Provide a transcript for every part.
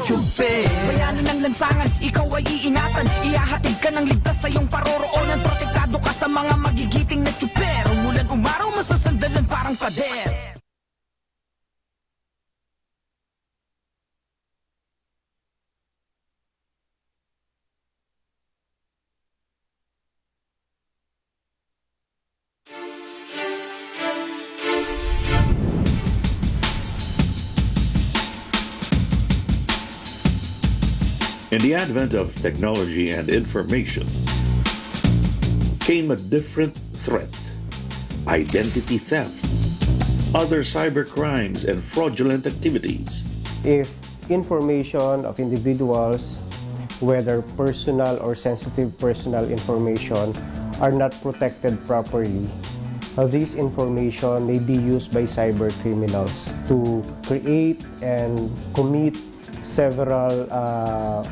chupe. Bayanan ng lansangan, ikaw ay iingatan. Ihahatid ka ng ligtas sa iyong paroroonan. Protektado ka sa mga magigiting na chuper. Umulan umaraw, masasandalan parang pader. In the advent of technology and information came a different threat: identity theft, other cybercrimes, and fraudulent activities. If information of individuals, whether personal or sensitive personal information, are not protected properly, this information may be used by cyber criminals to create and commit several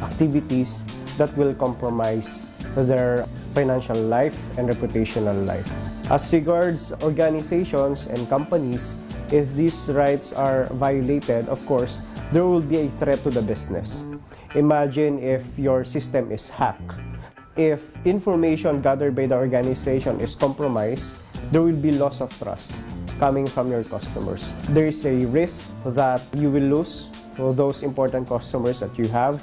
activities that will compromise their financial life and reputational life. As regards organizations and companies, if these rights are violated, of course, there will be a threat to the business. Imagine if your system is hacked. If information gathered by the organization is compromised, there will be loss of trust coming from your customers. There is a risk that you will lose those important customers that you have.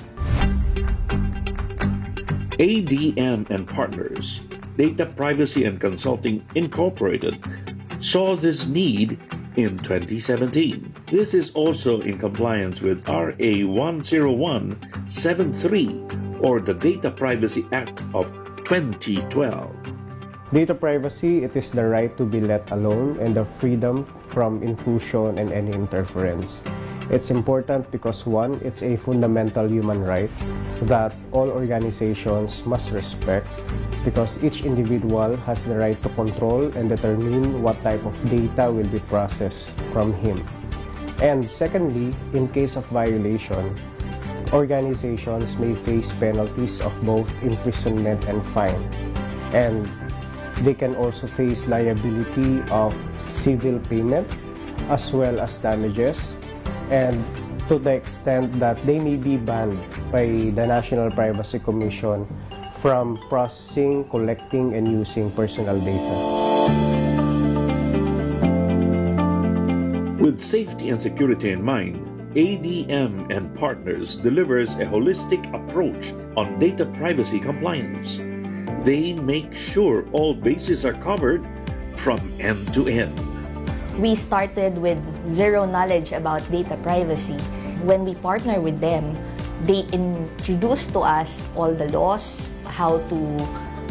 ADM and Partners, Data Privacy and Consulting Incorporated, saw this need in 2017. This is also in compliance with RA 10173, or the Data Privacy Act of 2012. Data privacy, it is the right to be let alone and the freedom from intrusion and any interference. It's important because, one, it's a fundamental human right that all organizations must respect, because each individual has the right to control and determine what type of data will be processed from him. And secondly, in case of violation, organizations may face penalties of both imprisonment and fine. And they can also face liability of civil payment as well as damages, and to the extent that they may be banned by the National Privacy Commission from processing, collecting, and using personal data. With safety and security in mind, ADM and Partners delivers a holistic approach on data privacy compliance. They make sure all bases are covered from end to end. We started with zero knowledge about data privacy. When we partner with them, they introduced to us all the laws, how to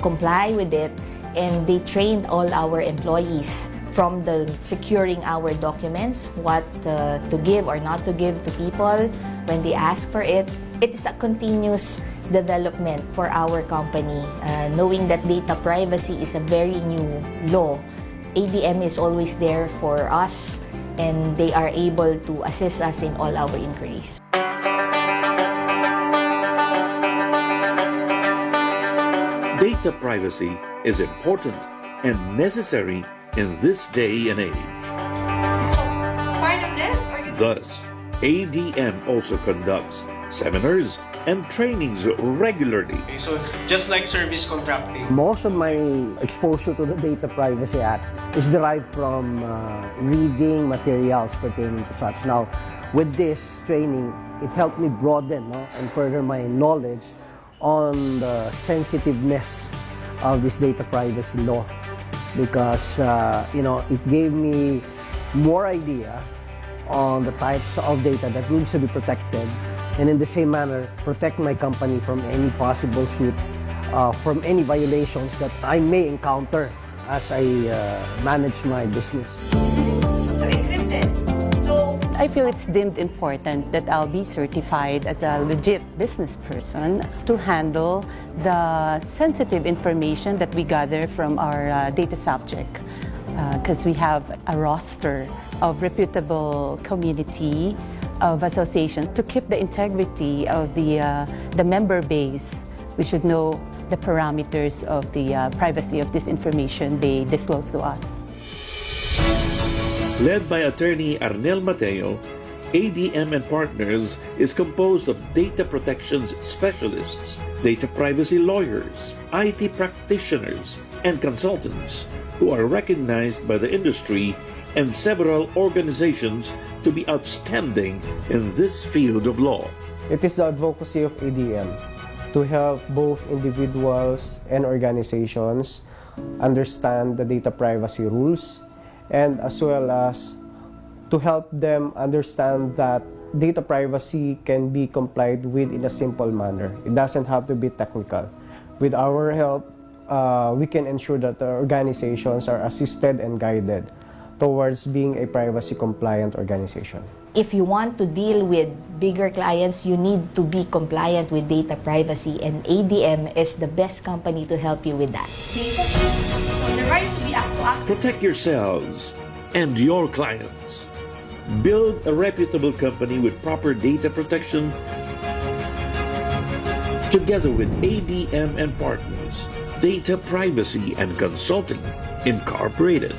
comply with it, and they trained all our employees from the securing our documents, what to give or not to give to people when they ask for it. It is a continuous development for our company, knowing that data privacy is a very new law. ADM is always there for us, and they are able to assist us in all our inquiries. Data privacy is important and necessary in this day and age. So, part of this organization. Thus, ADM also conducts seminars and trainings regularly. So, just like service contracting. Most of my exposure to the Data Privacy Act is derived from reading materials pertaining to such. Now, with this training, it helped me broaden and further my knowledge on the sensitiveness of this data privacy law, because it gave me more idea on the types of data that needs to be protected, and in the same manner protect my company from any possible suit, from any violations that I may encounter as I manage my business. So, encrypted. So, I feel it's deemed important that I'll be certified as a legit business person to handle the sensitive information that we gather from our data subject, because we have a roster of reputable community of associations to keep the integrity of the member base. We should know the parameters of the privacy of this information they disclose to us. Led by attorney Arnel Mateo, ADM and Partners is composed of data protections specialists, data privacy lawyers, IT practitioners, and consultants who are recognized by the industry and several organizations to be outstanding in this field of law. It is the advocacy of ADM to help both individuals and organizations understand the data privacy rules, and as well as to help them understand that data privacy can be complied with in a simple manner. It doesn't have to be technical. With our help, we can ensure that the organizations are assisted and guided towards being a privacy compliant organization. If you want to deal with bigger clients, you need to be compliant with data privacy, and ADM is the best company to help you with that. So the right to be to access. Protect yourselves and your clients. Build a reputable company with proper data protection together with ADM and Partners, Data Privacy and Consulting Incorporated.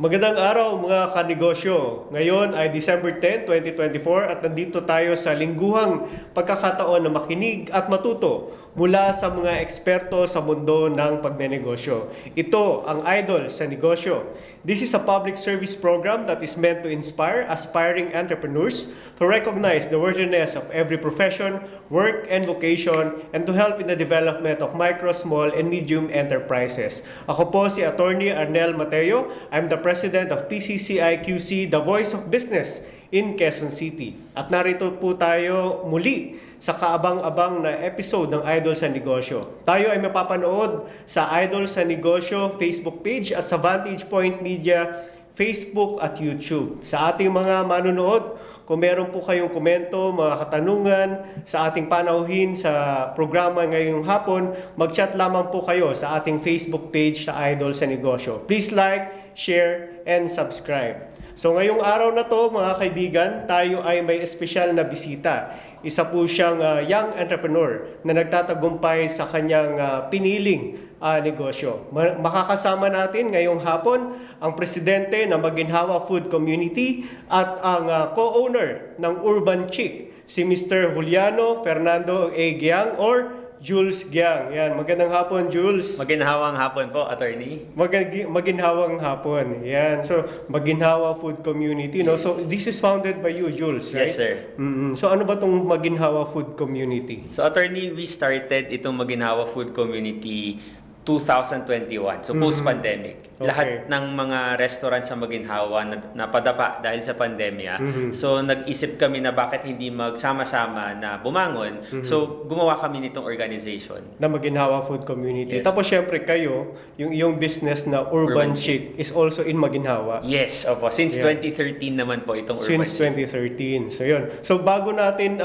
Magandang araw mga kanegosyo. Ngayon ay December 10, 2024 at nandito tayo sa lingguhang pagkakataon na makinig at matuto mula sa mga eksperto sa mundo ng pagnenegosyo. Ito ang Idol sa Negosyo. This is a public service program that is meant to inspire aspiring entrepreneurs to recognize the worthiness of every profession, work, and vocation, and to help in the development of micro, small, and medium enterprises. Ako po si Attorney Arnel Mateo. I'm the President of PCCI-QC, the Voice of Business in Quezon City. At narito po tayo muli sa kaabang-abang na episode ng Idol sa Negosyo. Tayo ay mapapanood sa Idol sa Negosyo Facebook page at sa Vantage Point Media Facebook at YouTube. Sa ating mga manonood, kung meron po kayong komento, mga katanungan sa ating panauhin sa programa ngayong hapon, mag-chat lamang po kayo sa ating Facebook page sa Idol sa Negosyo. Please like, share, and subscribe. So ngayong araw na to mga kaibigan, tayo ay may espesyal na bisita. Isa po siyang young entrepreneur na nagtatagumpay sa kanyang piniling negosyo. Makakasama natin ngayong hapon ang presidente ng Maginhawa Food Community at ang co-owner ng Urban Chic, si Mr. Juliano Fernando A. Giang or Jules Giang. Yan, magandang hapon, Jules. Maginhawang hapon po, attorney. Maginhawang hapon. Yan. So, Maginhawa Food Community, no? So, this is founded by you, Jules, right? Yes, sir. So, ano ba tong Maginhawa Food Community? So, attorney, we started itong Maginhawa Food Community 2021, so post-pandemic. Okay. Lahat ng mga restaurant sa Maginhawa napadapa dahil sa pandemya. So nag-isip kami na bakit hindi magsama-sama na bumangon. So gumawa kami nitong organization. Na Maginhawa Food Community. Yes. Tapos syempre kayo, yung business na Urban Chic is also in Maginhawa. Yes, opo. Since Yeah. 2013 naman po itong Urban Since Chic. 2013. So yun. So bago natin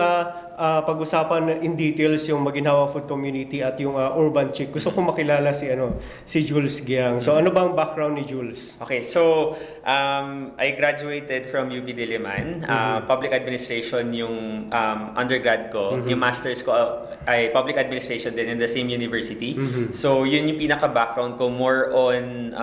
pag-usapan in details yung Maginhawa Food Community at yung Urban Chic, gusto kong makilala si Jules Giang. So ano bang background ni Jules? Okay, so I graduated from UP Diliman. Public administration yung undergrad ko. Yung master's ko ay public administration din in the same university. So yun yung pinaka-background ko, more on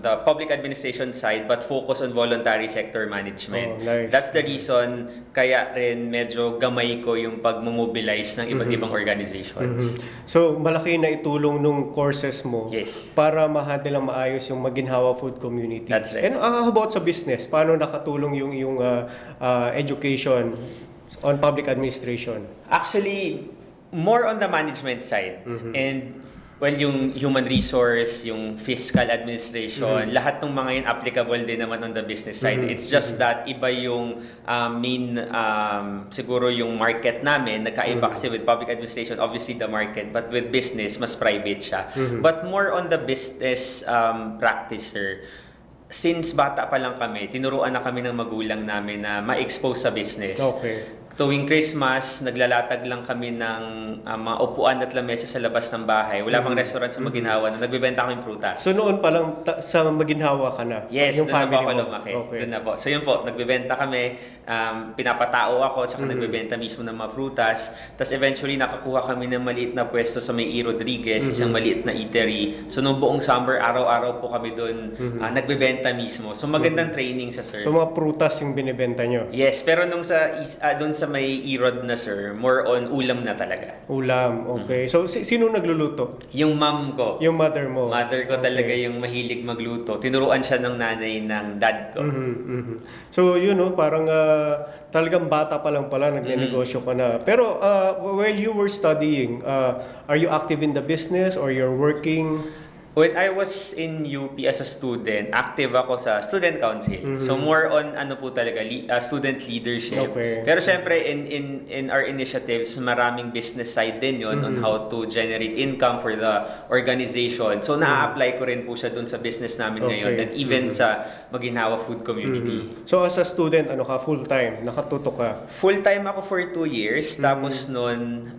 the public administration side but focus on voluntary sector management. Oh, nice. That's the reason kaya rin medyo gamay ko yung pag-mobilize ng iba't ibang organizations. So malaki na itulong nung courses mo Yes. para ma-handle ang maayos yung Maginhawa Food Community. That's right. And how about sa business? Paano nakatulong yung education on public administration? Actually, more on the management side. And well, yung human resource, yung fiscal administration, lahat ng mga yun applicable din naman on the business side. It's just that iba yung main, siguro yung market namin, nagkaiba kasi with public administration, obviously the market, but with business, mas private siya. But more on the business practice, sir. Since bata pa lang kami, tinuruan na kami ng magulang namin na ma-expose sa business. Okay. tuwing Christmas, naglalatag lang kami ng mga upuan at lamesa sa labas ng bahay. Wala pang restaurant sa Maginhawa na nagbebenta kami prutas. So noon pa lang sa Maginhawa ka na? Yes, yung doon na po family ako mo? lumaki. Okay. Doon na po. So yun po, nagbebenta kami, pinapatao ako, tsaka nagbebenta mismo ng mga prutas. Tapos eventually nakakuha kami ng maliit na pwesto sa may E. Rodriguez, isang maliit na eatery. So nung buong summer, araw-araw po kami doon nagbebenta mismo. So magandang training sa sir. So mga prutas yung binibenta nyo? Yes, pero nung doon sa may E-Rod na sir, more on ulam na talaga. Ulam, okay. So sino nagluluto? Yung mom ko. Yung mother mo? Mother ko talaga yung mahilig magluto. Tinuruan siya ng nanay ng dad ko. So yun, no, parang talagang bata pa lang pala, nagnenegosyo ka na. Pero while you were studying, are you active in the business or you're working? When I was in UP as a student, active ako sa student council. So more on ano po talaga, student leadership. Okay. Pero syempre in our initiatives, maraming business side din yon on how to generate income for the organization. So na-apply ko rin po siya dun sa business namin ngayon, Okay. and even sa Maginhawa Food Community. So as a student, ano ka, full-time, nakatutok ka? Full-time ako for 2 years. Tapos noon,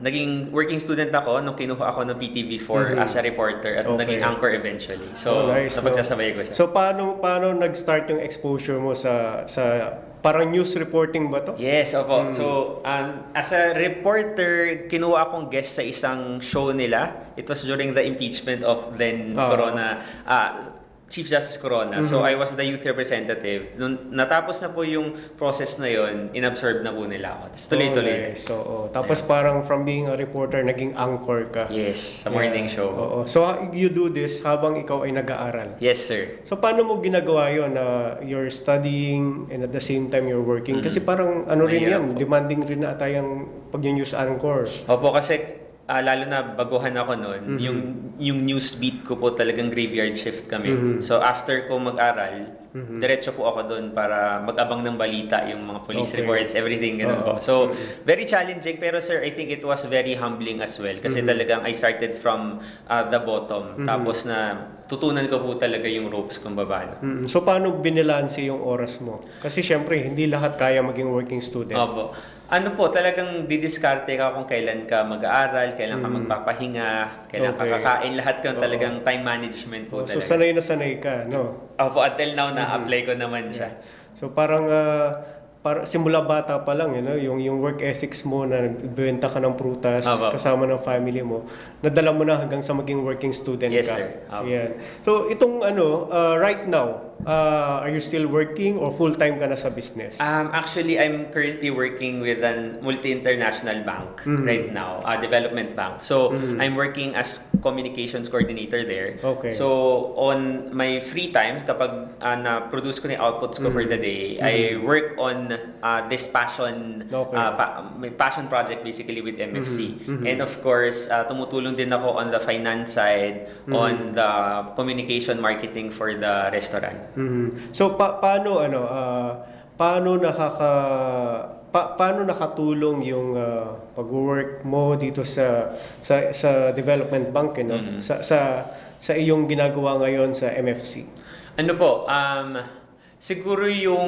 naging working student ako nung kinuha ako ng PTV4 as a reporter at Okay. naging anchor eventually. So, nice, napagsasabay ko siya. So paano nag-start yung exposure mo sa parang news reporting ba to? Yes, opo. So, as a reporter, kinuha akong guest sa isang show nila. It was during the impeachment of then Chief Justice Corona. So, I was the youth representative. Nung natapos na po yung process na yon, inabsorb na po nila ako. Tapos tuloy-tuloy na. Nice. So, tapos parang from being a reporter, naging anchor ka. Yes, sa morning show. Oo. So you do this habang ikaw ay nag-aaral? Yes, sir. So paano mo ginagawa yun na you're studying and at the same time you're working? Kasi parang ano rin Mahirap yan, po. demanding rin na tayong pag-news anchor. Opo, kasi lalo na baguhan ako noon, yung news beat ko po talagang graveyard shift kami. So after ko mag-aral, diretso po ako doon para mag-abang ng balita, yung mga police Okay. reports, everything ganun po. So very challenging, pero sir, I think it was very humbling as well kasi talagang I started from the bottom. Tapos na tutunan ko po talaga yung ropes kung paano. So paano binilanse yung oras mo? Kasi syempre, hindi lahat kaya maging working student. Opo. Ano po, talagang didiskarte ka kung kailan ka mag-aaral, kailan ka magpapahinga, kailan ka Okay. kakain, lahat yun Oo. talagang time management po So talaga. sanay na sanay ka, no? Opo, until now na-apply ko naman siya. So parang simula bata pa lang, yung work ethics mo na nagbebenta ka ng prutas Opo. kasama ng family mo, nadala mo na hanggang sa maging working student Yes, ka. sir. Opo. Yan. So itong right now, are you still working or full-time ka na sa business? Actually, I'm currently working with a multi-international bank right now, a development bank. So, I'm working as communications coordinator there. Okay. So, on my free time, kapag na-produce ko na yung outputs ko for the day, I work on this passion, Okay. may passion project basically with MFC. And of course, tumutulong din ako on the finance side, on the communication marketing for the restaurant. So paano paano nakatulong yung pag-work mo dito sa development bank sa iyong ginagawa ngayon sa MFC? Ano po, siguro yung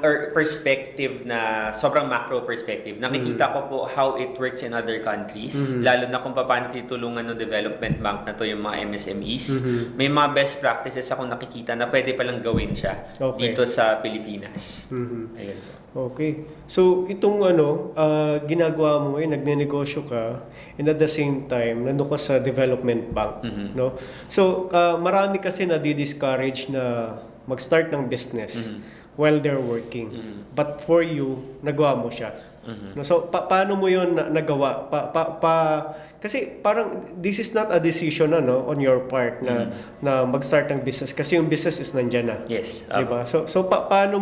or perspective na sobrang macro perspective. Nakikita ko po how it works in other countries, lalo na kung paano titulungan ng development bank na to yung mga MSMEs. May mga best practices akong nakikita na pwede palang gawin siya Okay. dito sa Pilipinas. Ayun po. Okay. So itong ginagawa mo ngayon, nagnenegosyo ka and at the same time nandun ka sa development bank, no? So marami kasi na di-discourage na mag-start ng business while they're working. But for you, nagawa mo siya. No, so paano mo 'yon nagawa? Kasi parang this is not a decision on your part na mag-start ng business kasi yung business is nandiyan na. Yes. 'Di ba? So paano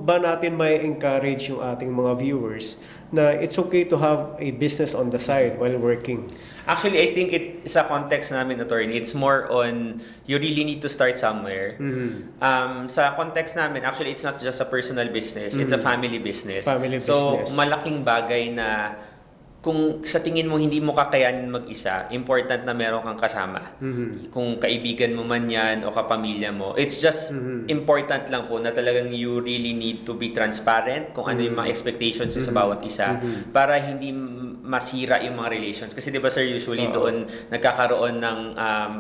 ba natin may encourage yung ating mga viewers na it's okay to have a business on the side while working? Actually, I think sa context namin, attorney, it's more on you really need to start somewhere. Sa context namin, actually, it's not just a personal business, it's a family business. Family so, business. malaking bagay na kung sa tingin mo hindi mo kakayanin mag-isa, important na meron kang kasama. Kung kaibigan mo man yan o kapamilya mo, it's just important lang po na talagang you really need to be transparent kung ano yung mga expectations sa bawat isa para hindi masira yung mga relations. Kasi di ba sir, usually doon nagkakaroon ng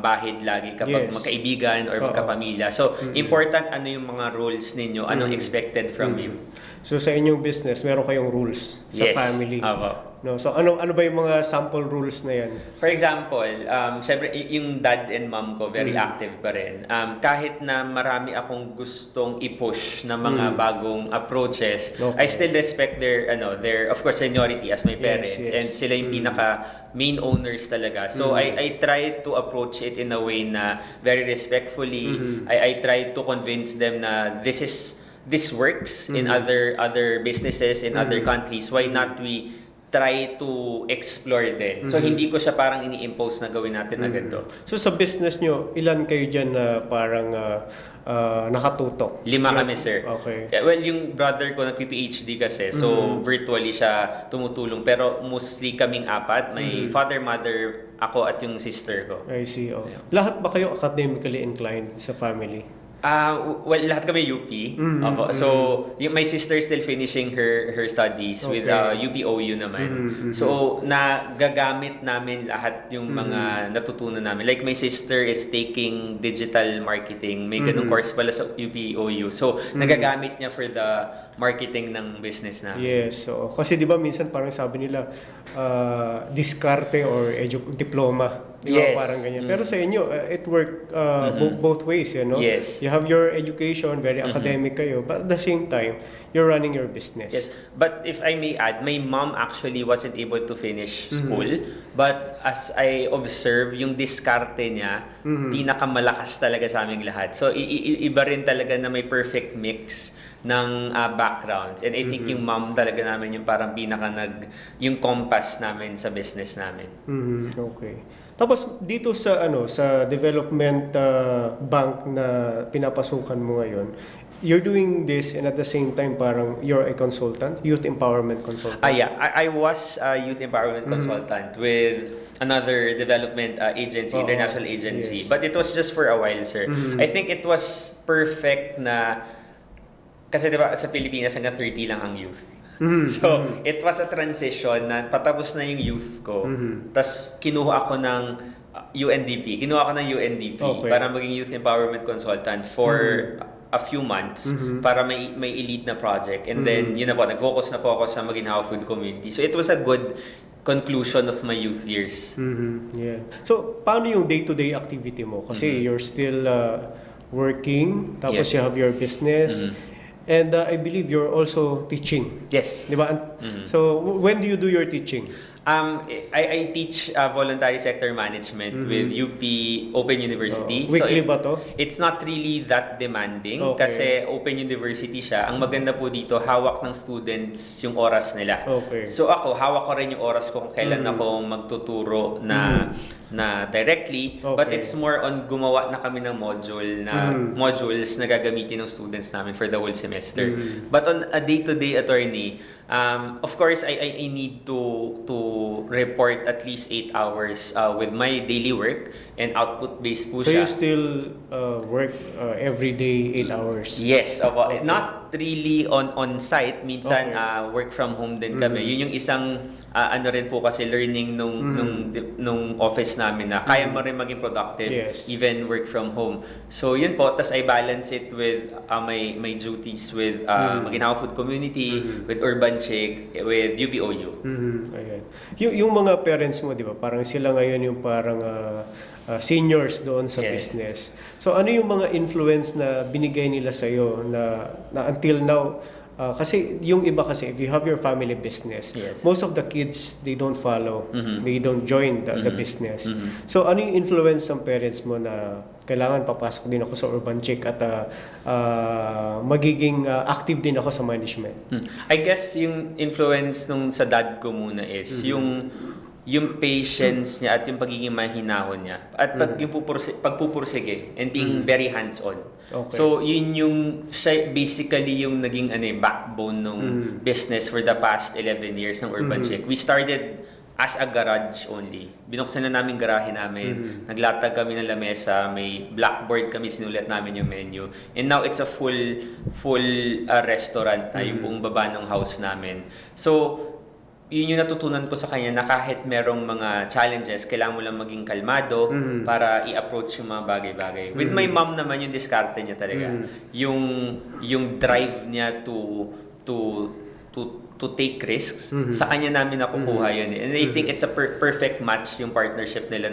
bahid lagi kapag Yes. magkaibigan or magkapamilya. So, important ano yung mga roles ninyo, anong expected from you. So sa inyong business, meron kayong rules sa Yes. family. Apo. No, so ano ba yung mga sample rules na yan? For example, syempre yung dad and mom ko very active pa rin. Kahit na marami akong gustong i-push na mga bagong approaches, Okay. I still respect their of course seniority as my parents, yes. and sila yung pinaka main owners talaga. So I try to approach it in a way na very respectfully. I try to convince them na this works in other businesses in other countries. Why not we try to explore din. So hindi ko siya parang ini-impose na gawin natin agad to. So sa business nyo, ilan kayo dyan na parang nakatutok? 5 kami, sir. Okay. Yeah, well, yung brother ko nag-PhD kasi, so virtually siya tumutulong. Pero mostly kaming 4. My father, mother, ako at yung sister ko. I see. Oh. Lahat ba kayo academically inclined sa family? Well, lahat kami UP. Opo. So, my sister still finishing her studies with UPOU naman. So, nagagamit namin lahat yung mga natutunan namin. Like, my sister is taking digital marketing. May ganung course pala sa UPOU. So, nagagamit niya for the marketing ng business namin. Yes. So, kasi di ba minsan parang sabi nila, diskarte or diploma. Di ba? Yes. Parang ganyan. Pero sa inyo, it worked both ways, you know? Yes. You have your education, very academic kayo, but at the same time, you're running your business. Yes, but if I may add, my mom actually wasn't able to finish school, but as I observe, yung diskarte niya, pinakamalakas talaga sa aming lahat. So, iba rin talaga na may perfect mix ng backgrounds. And I think yung mom talaga namin yung parang yung compass namin sa business namin. Okay. Tapos dito sa sa development bank na pinapasukan mo ngayon, you're doing this and at the same time parang you're a consultant, youth empowerment consultant. Yeah, I was a youth empowerment consultant with another development agency, international agency. Yes. But it was just for a while, sir. I think it was perfect na kasi diba sa Pilipinas hanggang 30 lang ang youth. So, it was a transition na patapos na yung youth ko. Tas kinuha ako ng UNDP. Okay. Para maging youth empowerment consultant for a few months para may elite na project. And then, yun na po, nag-focus na po ako sa Maginhawa Food Community. So, it was a good conclusion of my youth years. Yeah. So, paano yung day-to-day activity mo? Kasi you're still working, tapos Yes. you have your business, and I believe you're also teaching. Yes. Di ba? So, when do you do your teaching? I teach voluntary sector management with UP Open University. Weekly ba to? It's not really that demanding Okay. kasi Open University siya. Ang maganda po dito, hawak ng students yung oras nila. Okay. So ako, hawak ko rin yung oras ko kung kailan ako magtuturo na directly, but Okay. it's more on gumawa na kami ng modules na gagamitin ng students namin for the whole semester. But on a day-to-day attorney, of course, I need to report at least 8 hours with my daily work and output-based po So, siya. you still work every day 8 hours? Yes, not really on site, minsan work from home din kami. Yun yung isang rin po kasi learning nung office namin na kaya mo rin maging productive Yes. even work from home. So yun po, tas I balance it with my duties with Maginhawa Food Community, with Urban Chick, with UPOU. Ayan. Yung mga parents mo, di ba? Parang sila ngayon yung parang seniors doon sa Yes. business. So ano yung mga influence na binigay nila sa iyo na until now kasi yung iba kasi if you have your family business, Yes. most of the kids they don't follow, they don't join the business. So ano yung influence ng parents mo na kailangan papasok din ako sa Urban Chick at magiging active din ako sa management? I guess yung influence nung sa dad ko muna is yung patience niya at yung pagiging mahinahon niya at yung pagpupursige and being very hands-on. Okay. So yun yung siya basically yung naging backbone ng business for the past 11 years ng Urban Chick. We started as a garage only. Binuksan na namin garahe namin, naglatag kami ng lamesa, may blackboard kami, sinulat namin yung menu. And now it's a full restaurant na yung buong baba ng house namin. So, yun yung natutunan ko sa kanya na kahit merong mga challenges, kailangan mo lang maging kalmado para i-approach yung mga bagay-bagay. With my mom naman, yung diskarte niya talaga. Yung drive niya to take risks, sa kanya namin nakukuha yun. And I think it's a perfect match yung partnership nila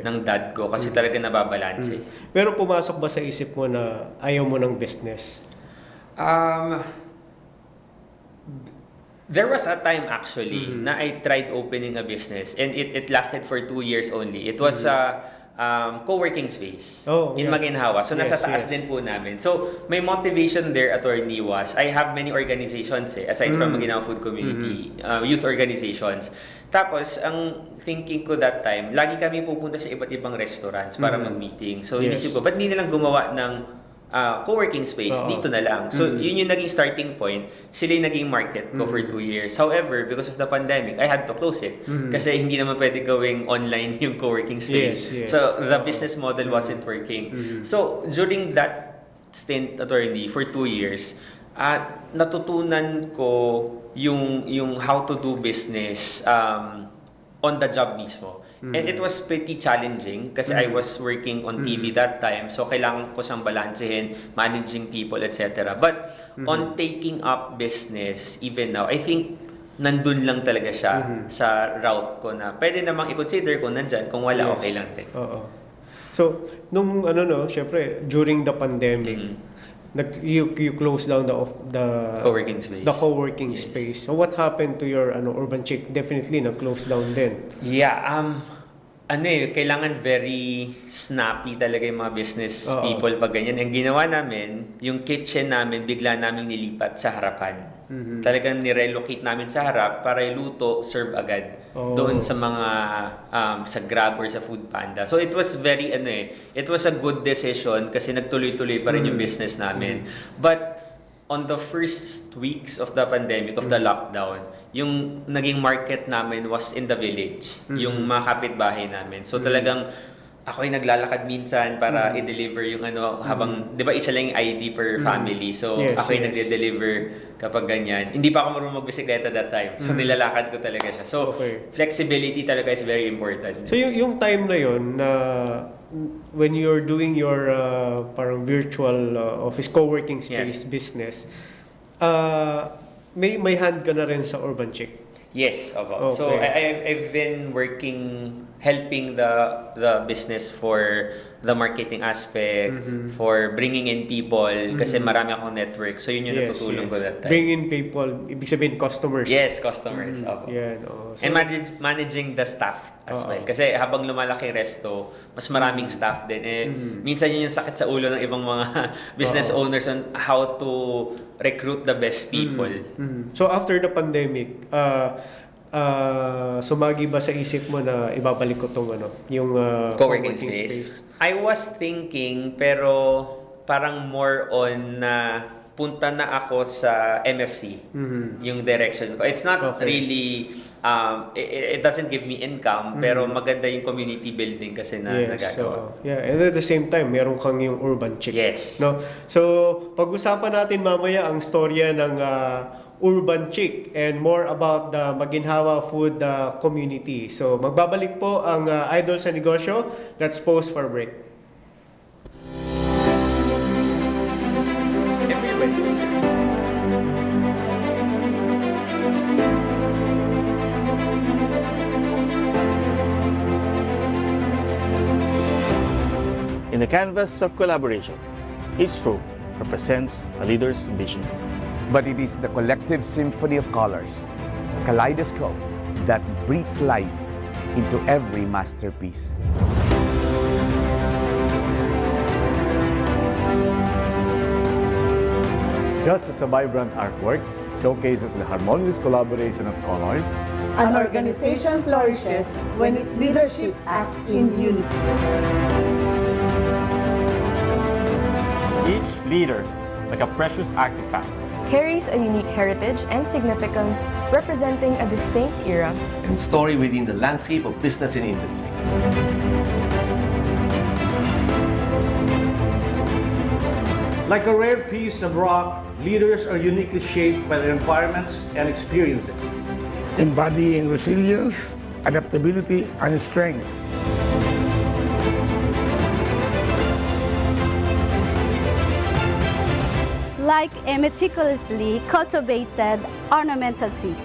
ng dad ko kasi talaga nababalance. Pero pumasok ba sa isip mo na ayaw mo ng business? There was a time actually na I tried opening a business and it lasted for 2 years only. It was a co-working space in Maginhawa. So nasa taas din po namin. So may motivation there, attorney, was I have many organizations aside from Maginhawa Food Community, youth organizations. Tapos ang thinking ko that time, lagi kami pupunta sa iba't ibang restaurants para mag-meeting. So inisip ko, ba't hindi nilang gumawa ng co-working space, dito na lang. So, yun yung naging starting point. Sila yung naging market ko for 2 years. However, because of the pandemic, I had to close it. Kasi hindi naman pwede gawing online yung co-working space. So, the business model wasn't working. So, during that stint, attorney, for 2 years, natutunan ko yung how to do business on the job mismo. And it was pretty challenging kasi I was working on TV that time. So, kailangan ko siyang balansehin, managing people, etc. But, on taking up business, even now, I think, nandun lang talaga siya sa route ko na pwede namang i-consider kung nandyan. Kung wala, okay lang din. So, nung syempre, during the pandemic, you closed down the co-working space. The co-working space. So what happened to your Urban Chick? Definitely na-close down din. Yeah, kailangan very snappy talaga yung mga business people pag ganyan. Ang ginawa namin, yung kitchen namin, bigla namin nilipat sa harapan. Talagang nirelocate namin sa harap para iluto, serve agad. Doon sa mga, sa Grab or sa Food Panda. So it was very, it was a good decision kasi nagtuloy-tuloy pa rin yung business namin. But, on the first weeks of the pandemic, of the lockdown, yung naging market namin was in the village. Yung mga kapitbahay namin. So talagang ako ay naglalakad minsan para i-deliver yung habang, di ba isa lang yung ID per family. So ako ay nagde-deliver kapag ganyan. Hindi pa ako marunong magbisikleta that time. So nilalakad ko talaga siya. So flexibility talaga is very important. So yung time na yon na when you're doing your parang virtual office co-working space business, may hand ka na rin sa Urban Chick. Yes, okay. So I've been helping the business for the marketing aspect, for bringing in people, kasi marami akong network. So yun yung natutulong ko that time. Bring in people, ibig sabihin customers. Yes, customers. Okay. So, and managing the staff as well. Kasi habang lumalaki resto, mas maraming staff din. Minsan yun yung sakit sa ulo ng ibang mga business owners on how to recruit the best people. So after the pandemic, sumagi ba sa isip mo na ibabalik ko tong yung co-working space? I was thinking, pero parang more on punta na ako sa MFC, yung direction ko. It's not really, it doesn't give me income, pero maganda yung community building kasi na nagagawa. And at the same time, meron kang yung Urban Chick. Yes. No? So, pag-usapan natin mamaya ang storya ng Urban Chick and more about the Maginhawa food community. So, magbabalik po ang Idol sa Negosyo. Let's pause for a break. In the canvas of collaboration, each stroke represents a leader's vision. But it is the collective symphony of colors, a kaleidoscope that breathes life into every masterpiece. Just as a vibrant artwork showcases the harmonious collaboration of colors, an organization flourishes when its leadership acts in unity. Each leader, like a precious artifact, carries a unique heritage and significance representing a distinct era and story within the landscape of business and industry. Like a rare piece of rock, leaders are uniquely shaped by their environments and experiences. Embodying resilience, adaptability, and strength. Like a meticulously cultivated ornamental tree.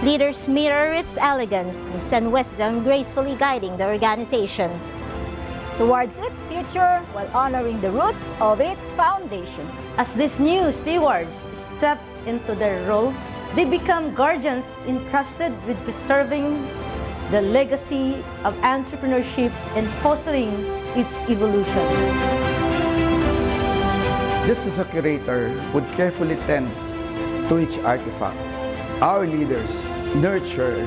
Leaders mirror its elegance and wisdom, gracefully guiding the organization Towards its future while honoring the roots of its foundation. As these new stewards step into their roles, they become guardians entrusted with preserving the legacy of entrepreneurship and fostering its evolution. Just as a curator would carefully tend to each artifact, our leaders nurture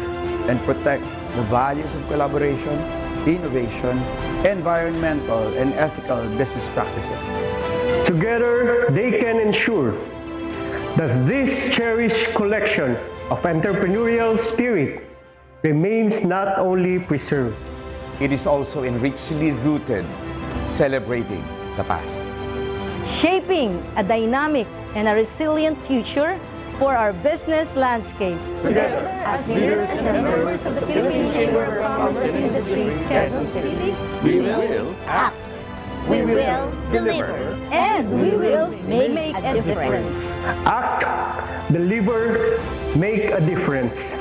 and protect the values of collaboration, innovation, environmental and ethical business practices. Together, they can ensure that this cherished collection of entrepreneurial spirit remains not only preserved. It is also richly rooted, celebrating the past. Shaping a dynamic and a resilient future for our business landscape. Together, as leaders and members of the Philippine Chamber of Commerce and Industry, Quezon City, we will act, we will deliver, and we will make a difference. Act, deliver, make a difference.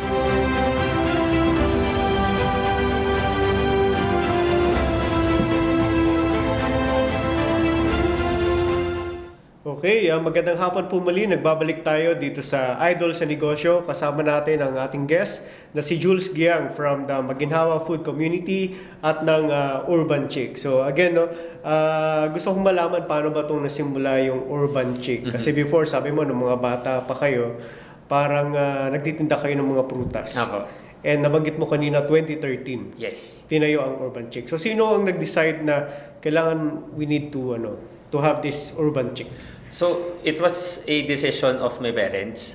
Okay, magandang hapon po muli. Nagbabalik tayo dito sa Idol sa Negosyo. Kasama natin ang ating guest na si Jules Giang from the Maginhawa Food Community at ng Urban Chick. So again, no, gusto kong malaman paano ba itong nasimula yung Urban Chick. Kasi before, sabi mo, nung mga bata pa kayo, parang nagtitinda kayo ng mga prutas. Ako. And nabanggit mo kanina 2013. Yes. Tinayo ang Urban Chick. So sino ang nag-decide na kailangan we need to have this Urban Chick? So, it was a decision of my parents.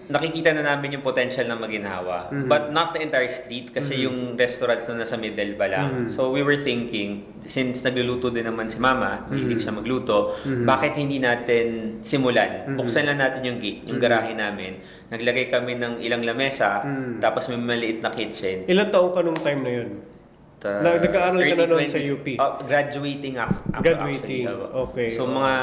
Nakikita na namin yung potential ng Maginhawa. But not the entire street kasi yung restaurants na nasa middle pa lang. So, we were thinking, since nagluluto din naman si Mama, hilig siya magluto, bakit hindi natin simulan? Buksan lang natin yung gate, yung garahe namin. Naglagay kami ng ilang lamesa, tapos may maliit na kitchen. Ilang taong ka nung time na yun? Nag-aaral ka na noon sa UP? Graduating ako. Graduating, actually. okay. So, mga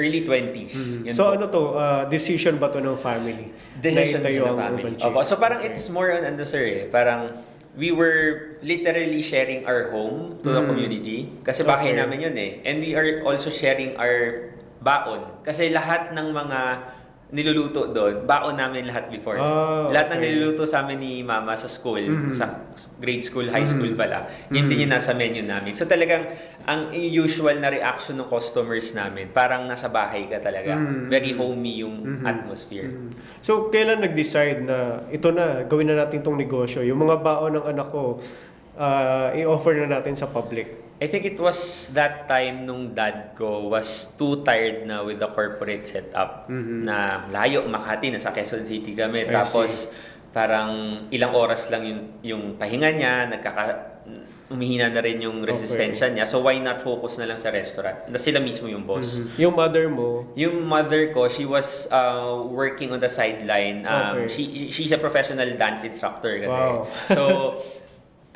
early 20s. Yun So, po. decision ba to ng family? Decision na itayo ng ang family. Urban Chick? Opo. So, parang it's more on parang we were literally sharing our home to the community. Kasi bahay namin yun eh. And we are also sharing our baon. Kasi lahat ng mga niluluto doon, baon namin lahat before. Lahat ng niluluto sa amin ni Mama sa school, sa grade school, high school pala, yun din yung nasa menu namin. So talagang, ang usual na reaction ng customers namin, parang nasa bahay ka talaga. Very homey yung atmosphere. So, kailan nag-decide na ito na, gawin na natin tong negosyo? Yung mga baon ng anak ko, i-offer na natin sa public. I think it was that time nung dad ko was too tired na with the corporate setup. Na layo, Makati, nasa Quezon City kami. Tapos parang ilang oras lang yung pahinga niya, umihina na rin yung resistensya niya. So why not focus na lang sa restaurant? Na sila mismo yung boss. Yung mother mo? Yung mother ko, she was working on the sideline. She's a professional dance instructor kasi. Wow. So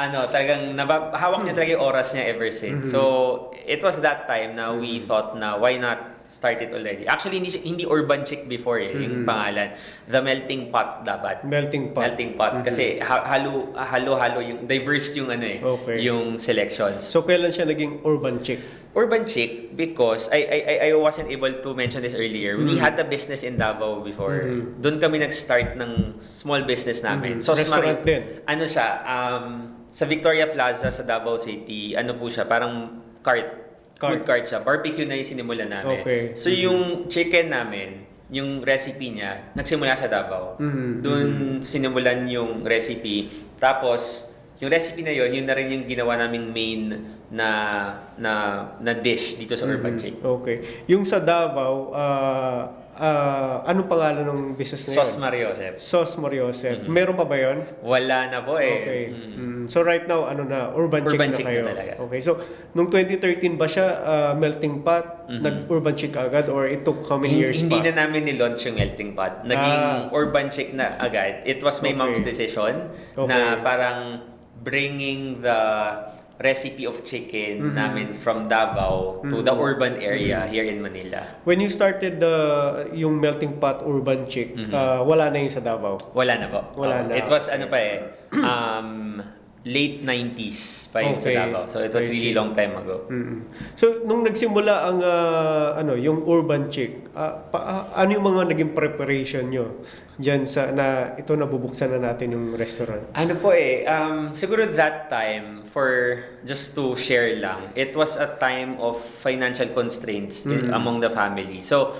talagang hawak niya talaga yung oras niya ever since. So, it was that time na we thought na why not start it already. Actually, hindi Urban Chick before yung pangalan. The Melting Pot dapat. Melting Pot. Melting Pot. Kasi halo-halo yung diverse yung yung selections. So, kailan siya naging Urban Chick? Urban Chick because I wasn't able to mention this earlier. We had a business in Davao before. Doon kami nag-start ng small business namin. So, restaurant din? Ano siya, sa Victoria Plaza sa Davao City, po siya, parang food cart siya. Barbecue na yung sinimulan namin. So yung chicken namin, yung recipe niya, nagsimula sa Davao. Doon sinimulan yung recipe. Tapos, yung recipe na yun na rin yung ginawa naming main na dish dito sa Urban Chick. Okay. Yung sa Davao, anong pangalan ng business na yun? Sauce Mariosep. Sauce Mariosep. Meron pa ba yun? Wala na po eh. Okay. So right now, Urban Chick na Chick kayo. na talaga. Okay. So, nung 2013 ba siya melting pot? Nag-Urban Chick agad or it took how many years Hindi pa? na namin ni-launch yung melting pot. Naging Urban Chick na agad. It was my mom's decision na parang bringing the recipe of chicken namin from Davao to the urban area here in Manila. When you started yung melting pot Urban Chick, wala na yung sa Davao? Wala na po. Wala na. It was late 90s pa yung sa Davao. So it was really long time ago. So nung nagsimula ang yung Urban Chick, ano yung mga naging preparation nyo diyan sa na ito nabubuksan na natin yung restaurant? Ano po siguro that time, for just to share lang, it was a time of financial constraints among the family. So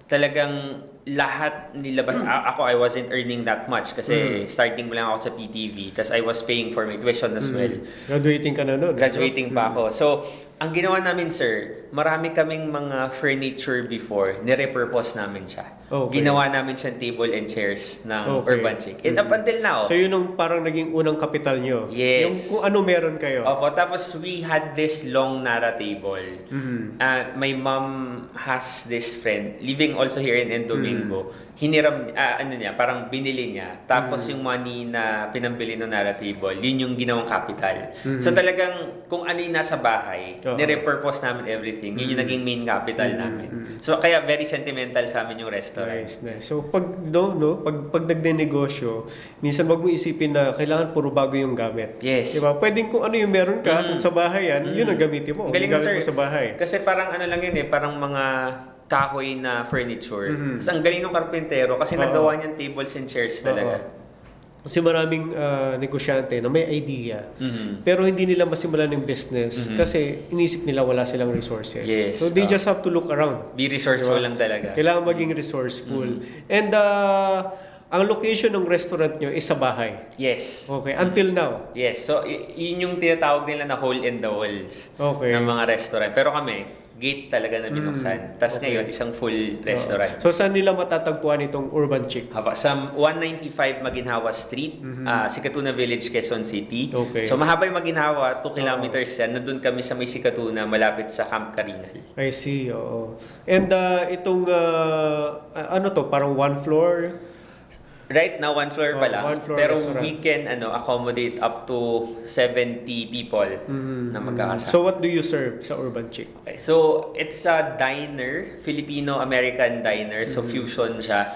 talagang lahat nilabas. Ako, I wasn't earning that much kasi starting mo lang ako sa PTV, tas I was paying for my tuition as well. Graduating ka na nun? Graduating pa ako. So, ang ginawa namin, sir, marami kaming mga furniture before, nire-purpose namin siya. Okay. Ginawa namin siyang table and chairs ng Urban Chick. And up until now. So yun yung parang naging unang kapital nyo? Yes. Yung kung ano meron kayo? Opo, tapos we had this long Nara table. My mom has this friend, living also here in Domingo. Hiniram, parang binili niya. Tapos yung money na pinambili ng Nara table, yun yung ginawang capital. So talagang kung ano yung nasa bahay, nire-purpose namin everything. Yun yung naging main capital namin. So kaya very sentimental sa amin yung restaurant. Nice. So pag pag nagne-negosyo, minsan wag mo isipin na kailangan puro bago yung gamit. Yes. Diba? Pwedeng kung ano yung meron ka, kung sa bahay yan, yun ang gamitin mo. Galing, gamit sir. mo sa bahay. Kasi parang ano lang yun parang mga kahoy na furniture. Kasi ang galing ng karpentero kasi nagawa niyang tables and chairs talaga. Kasi maraming negosyante na may idea, pero hindi nila masimulan ng business kasi inisip nila wala silang resources. Yes. So they just have to look around. Be resourceful lang talaga. Kailangan maging resourceful. And ang location ng restaurant nyo is sa bahay. Yes. Okay, until now. Yes. So yun yung tinatawag nila na hole in the walls ng mga restaurant. Pero kami, gate talaga na binuksan. Tapos ngayon, isang full restaurant. So saan nila matatagpuan itong Urban Chick? Sa 195 Maginhawa Street, Sikatuna Village, Quezon City. Okay. So mahaba yung Maginhawa, 2 kilometers yan. Nandun kami sa may Sikatuna, malapit sa Camp Carinal. I see, oo. And itong, parang one floor? Right now, 1 floor pa lang. Pero restaurant. we can accommodate up to 70 people na magkakasama. So what do you serve sa Urban Chick? Okay, so it's a diner, Filipino-American diner. So fusion siya.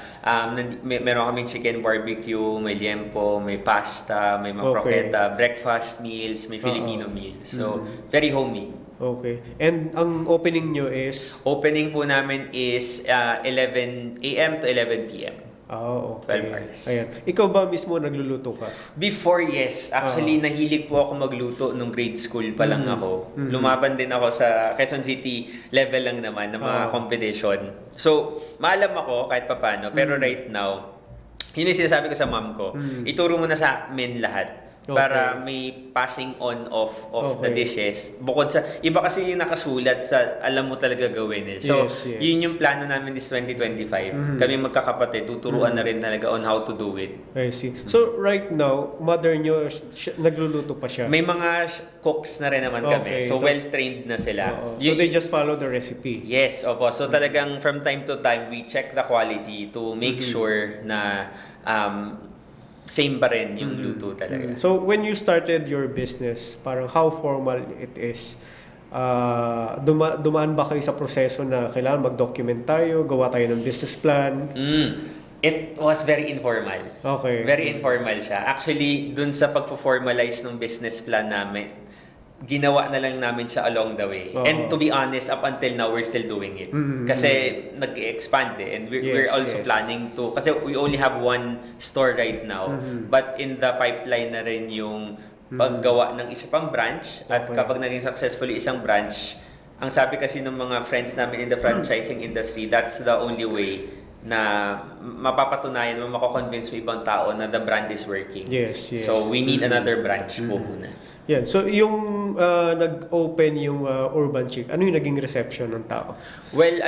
Meron kaming chicken barbecue, may liempo, may pasta, may mga croqueta, breakfast meals, may Filipino meals. So very homey. Okay. And ang opening nyo is? Opening po namin is 11 a.m. to 11 p.m. Okay. 12 hours. Ayan. Ikaw ba mismo nagluluto ka? Before, yes. Actually, nahilig po ako magluto nung grade school pa lang ako. Lumaban din ako sa Quezon City level lang naman ng mga competition. So, maalam ako kahit papano. Pero right now, yun yung sinasabi ko sa mom ko. Ituro mo na sa amin lahat. Para may passing on of the dishes. Bukod sa, iba kasi yung nakasulat sa alam mo talaga gawin eh. So, yun yung plano namin this 2025. Kami magkakapatid, tuturuan na rin talaga on how to do it. I see. So, right now, mother nyo, nagluluto pa siya? May mga cooks na rin naman kami. So, well-trained na sila. So, they just follow the recipe? Yes, opo. So, talagang from time to time, we check the quality to make sure na same pa rin yung luto talaga. So, when you started your business, parang how formal it is? Dumaan ba kayo sa proseso na kailangan mag-document tayo, gawa tayo ng business plan? It was very informal. Okay. Very informal siya. Actually, dun sa pagpo-formalize ng business plan namin, ginawa na lang namin siya along the way. And to be honest, up until now, we're still doing it. Kasi nag-expand eh. And we're also planning to, kasi we only have one store right now. But in the pipeline na rin yung paggawa ng isa pang branch. At kapag naging successfully isang branch, ang sabi kasi ng mga friends namin in the franchising industry, that's the only way na mapapatunayan mo, mako-convince mo ibang tao na the brand is working. Yes, yes. So we need another branch po muna. Yan. So yung nag-open yung Urban Chic, ano yung naging reception ng tao? Well,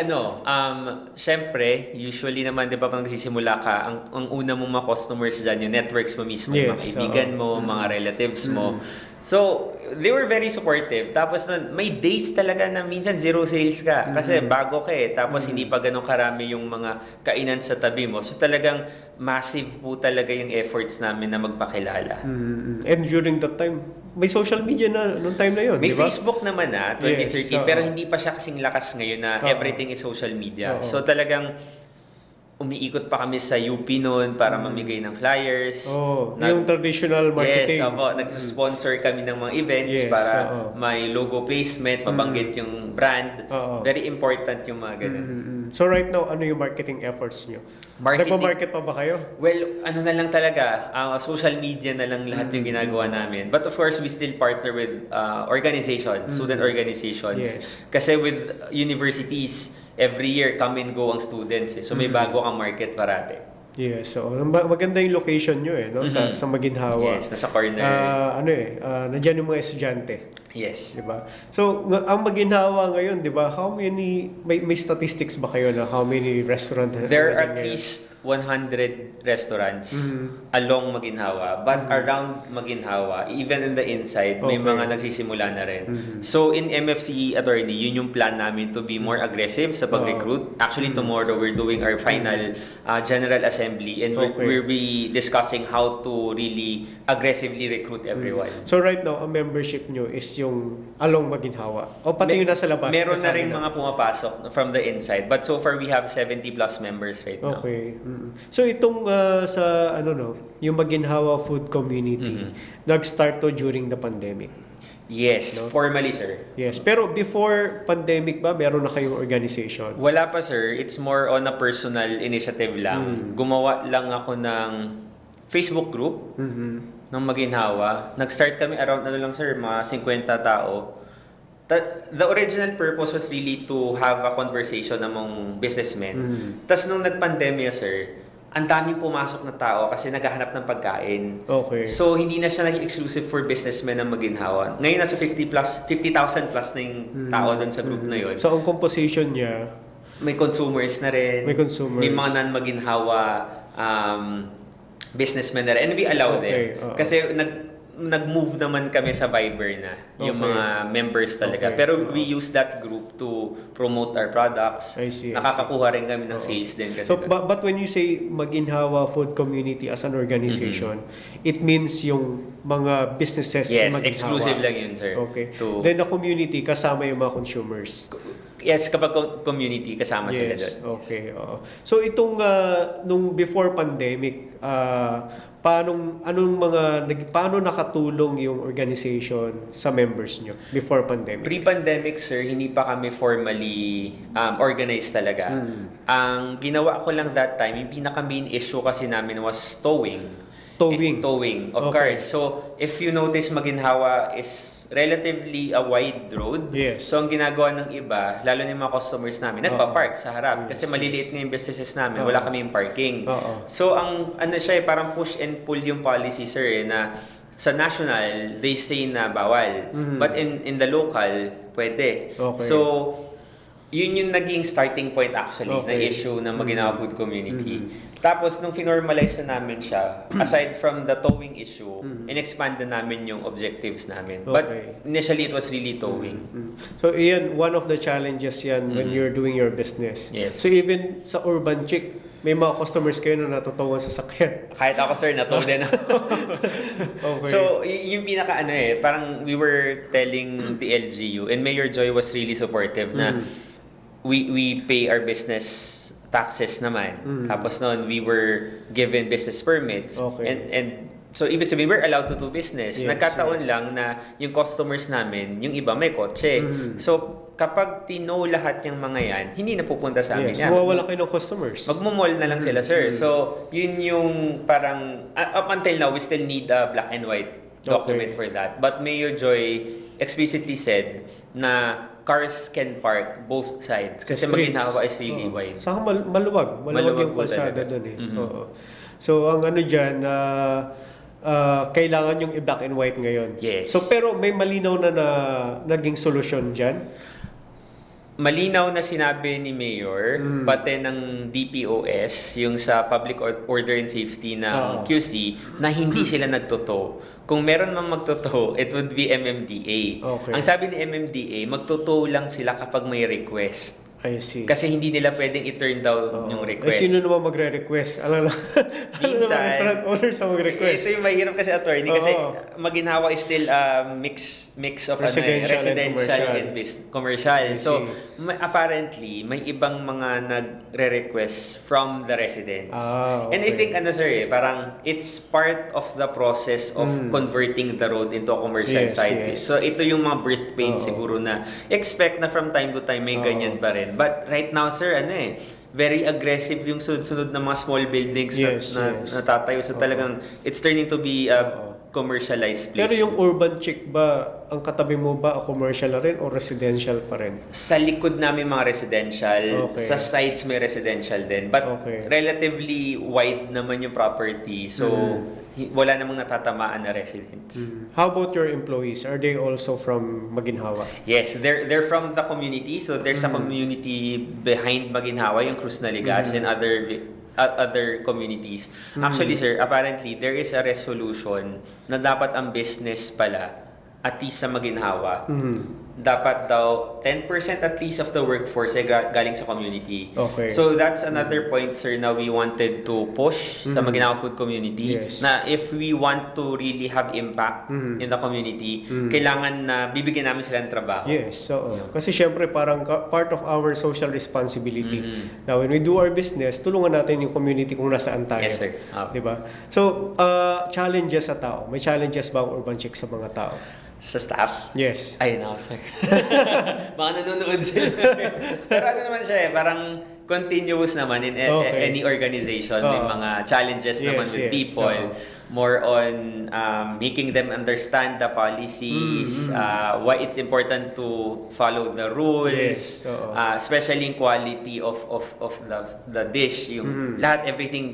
syempre, usually naman, di ba, pag nagsisimula ka, ang una mong mga customers dyan, yung networks mo mismo, yung mga Yes, kaibigan mo, mga relatives mo. So, they were very supportive. Tapos nun, may days talaga na minsan zero sales ka. Kasi bago ka eh. Tapos hindi pa ganun karami yung mga kainan sa tabi mo. So talagang massive po talaga yung efforts namin na magpakilala. And during that time, may social media na nung time na yun, May di ba? Facebook naman 2013, Yes, pero hindi pa siya kasing lakas ngayon na everything is social media. Oo. So talagang umiikot pa kami sa UP noon para mamigay ng flyers. Yung traditional marketing. Yes, nagsusponsor kami ng mga events Yes, para may logo placement, mabanggit yung brand. Very important yung mga ganun. So right now, ano yung marketing efforts nyo? Marketing- Nagpa-market pa ba kayo? Well, ano na lang talaga, social media na lang lahat yung ginagawa namin. But of course, we still partner with organizations, student organizations. Yes. Kasi with universities, every year come and go ang students. So may bago kang market parate. Yes, so maganda yung location nyo no? Sa Maginhawa. Yes, nasa corner. Nandiyan yung mga estudyante. Yes. Diba? So, ang Maginhawa ngayon, diba, how many, may statistics ba kayo na how many restaurants? There are at least 100 restaurants along Maginhawa. But around Maginhawa, even in the inside, may mga nagsisimula na rin. So in MFCE Attorney, yun yung plan namin to be more aggressive sa pag-recruit. Actually, tomorrow we're doing our final General Assembly and we'll be discussing how to really aggressively recruit everyone. So right now, ang membership nyo is yung along Maginhawa? O pati yung nasa labas? Meron na kasama rin mga pumapasok from the inside. But so far, we have 70 plus members right now. Okay. So itong sa yung Maginhawa Food Community, nag-start to during the pandemic. Yes, formally, sir. Yes, pero before pandemic ba meron na kayong organization? Wala pa, sir. It's more on a personal initiative lang. Gumawa lang ako ng Facebook group ng Maginhawa. Nag-start kami around sir, mga 50 tao. The original purpose was really to have a conversation among businessmen. Tapos nung nag-pandemya, sir, ang daming pumasok na tao kasi naghahanap ng pagkain. Okay. So, hindi na siya naging exclusive for businessmen ng Maginhawa. Ngayon, nasa 50,000 plus na yung tao doon sa group na yun. So, ang composition niya? May consumers na rin. May consumers. May mga non-Maginhawa businessmen na rin. And we allow them. Kasi nag-move naman kami sa Viber na. Yung mga members talaga. Pero we use that group to promote our products. I see. Nakakakuha rin kami ng sales din. Kasi So, but when you say Maginhawa Food Community as an organization, it means yung mga businesses in yes, Maginhawa. exclusive lang yun, sir. Okay. To- Then the community, kasama yung mga consumers. Yes, kapag community, kasama sila doon. Okay. So itong nung before pandemic, paano nakatulong yung organization sa members nyo before pandemic? Pre-pandemic, sir, hindi pa kami formally organized talaga. Ang ginawa ko lang that time, yung pinaka-main issue kasi namin was towing. Towing of cars. So, if you notice, Maginhawa is relatively a wide road. Yes. So, ang ginagawa ng iba, lalo na yung mga customers namin, nagpa-park sa harap. Kasi maliliit nga yung businesses namin, wala kaming parking. So, ang siya, parang push and pull yung policy, sir, na sa national, they say na bawal. But in the local, pwede. Okay. So, yun yung naging starting point actually na issue ng Maginhawa Food Community. Tapos, nung finormalize na namin siya, aside from the towing issue, in-expand na namin yung objectives namin. But initially, it was really towing. So, iyan, one of the challenges yan when you're doing your business. Yes. So, even sa Urban Chic, may mga customers kayo na natutuwa sa sakyan. Kahit ako, sir, natow din ako. Okay. So, yung pinaka parang we were telling the LGU, and Mayor Joy was really supportive na we pay our business taxes naman. Tapos noon, we were given business permits. And so, ibig sabihin, we're allowed to do business. Yes, Nagkataon lang na yung customers namin, yung iba may kotse. So, kapag tino lahat yung mga yan, hindi na pupunta sa amin yan. Mawawala kayo ng customers. Magmumall na lang sila, sir. So, yun yung parang, up until now, we still need a black and white document for that. But Mayor Joy explicitly said na cars can park both sides. Kasi Streets. Maginhawa is really wide. Saka maluwag yung po kalsada talaga. doon eh. Oo. So ang ano diyan kailangan yung i-black and white ngayon. Yes. So pero may malinaw na naging solusyon diyan. Malinaw na sinabi ni Mayor, pati ng DPOS, yung sa Public Order and Safety ng QC, na hindi sila nagtotoo. Kung meron mang magtotoo, it would be MMDA. Okay. Ang sabi ni MMDA, magtotoo lang sila kapag may request. I see. Kasi hindi nila pwedeng i-turn down yung request. Sino naman magre-request? Ano naman restaurant owners ang mag-request? Ito yung mahirap kasi, attorney, kasi Maginhawa is still a mix of residential and commercial. So, apparently, may ibang mga nagre-request from the residents. Okay. And I think, sir, parang it's part of the process of converting the road into a commercial site. Yes. So, ito yung mga birth pain siguro na expect na from time to time may ganyan pa rin. But right now, sir, very aggressive yung sunod-sunod na mga small buildings na natatayo. So talagang it's turning to be a commercialized place. Pero yung urban chic ba, ang katabi mo ba commercial na rin o residential pa rin? Sa likod namin mga residential, sa sides may residential din. But relatively wide naman yung property. So wala namang natatamaan na residents. How about your employees? Are they also from Maginhawa? Yes, they're from the community. So there's a community behind Maginhawa, yung Cruz Naligas, and other communities. Actually, sir, apparently there is a resolution na dapat ang business pala, at least sa Maginhawa, dapat daw 10% at least of the workforce ay galing sa community. Okay. So that's another point, sir, na we wanted to push sa Maginhawa food community. Yes. Na if we want to really have impact in the community, kailangan na bibigyan namin sila ng trabaho. Yes, so kasi syempre parang part of our social responsibility. Now when we do our business, tulungan natin yung community kung nasaan tayo. Yes, sir. 'Di ba? So, challenges sa tao. May challenges ba ang urban chic sa mga tao? Sa staff? Yes. Ay, no, sir. Baka nanonood sila. Pero naman siya parang continuous naman in any organization. May mga challenges naman with people. More on making them understand the policies, why it's important to follow the rules, especially in quality of the dish. Yung lahat, everything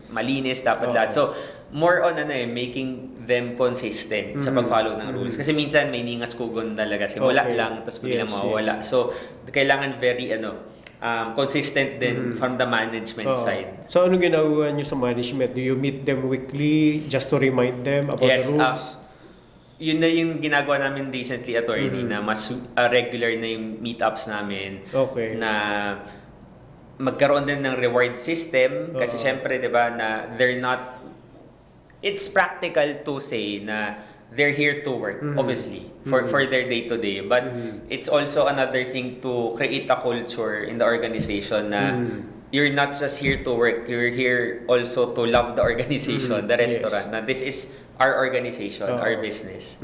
malinis, dapat lahat. So, more on making them consistent sa pag-follow ng rules. Kasi minsan may ningas kugon talaga. Simula lang, tapos biglang mawawala. So, kailangan very consistent din from the management side. So, anong ginagawa nyo sa management? Do you meet them weekly just to remind them about the rules? Yun na yung ginagawa namin recently, attorney, na mas regular na yung meetups namin. Okay. Na magkaroon din ng reward system. Kasi syempre, di ba, na they're not... It's practical to say na they're here to work, obviously, for their day-to-day. But it's also another thing to create a culture in the organization na you're not just here to work, you're here also to love the organization, the restaurant. Na this is our organization, our business.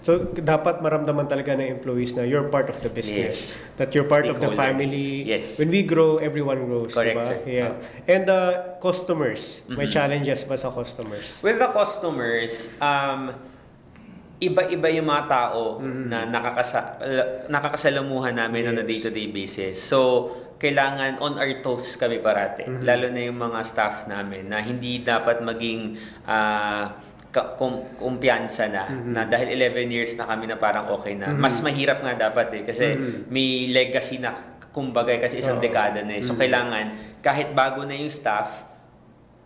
So, dapat maramdaman talaga ng employees na you're part of the business. That you're part of the family. Yes. When we grow, everyone grows. Correct, diba? sir. Yeah. And the customers, may challenges ba sa customers? With the customers, iba-iba yung mga tao na nakakasalamuhan namin on a day-to-day basis. So, kailangan on our toes kami parate. Lalo na yung mga staff namin na hindi dapat maging kumpiyansa na dahil 11 years na kami na parang okay na. Mas mahirap nga dapat kasi may legacy na kumbaga kasi isang dekada na So, kailangan kahit bago na yung staff,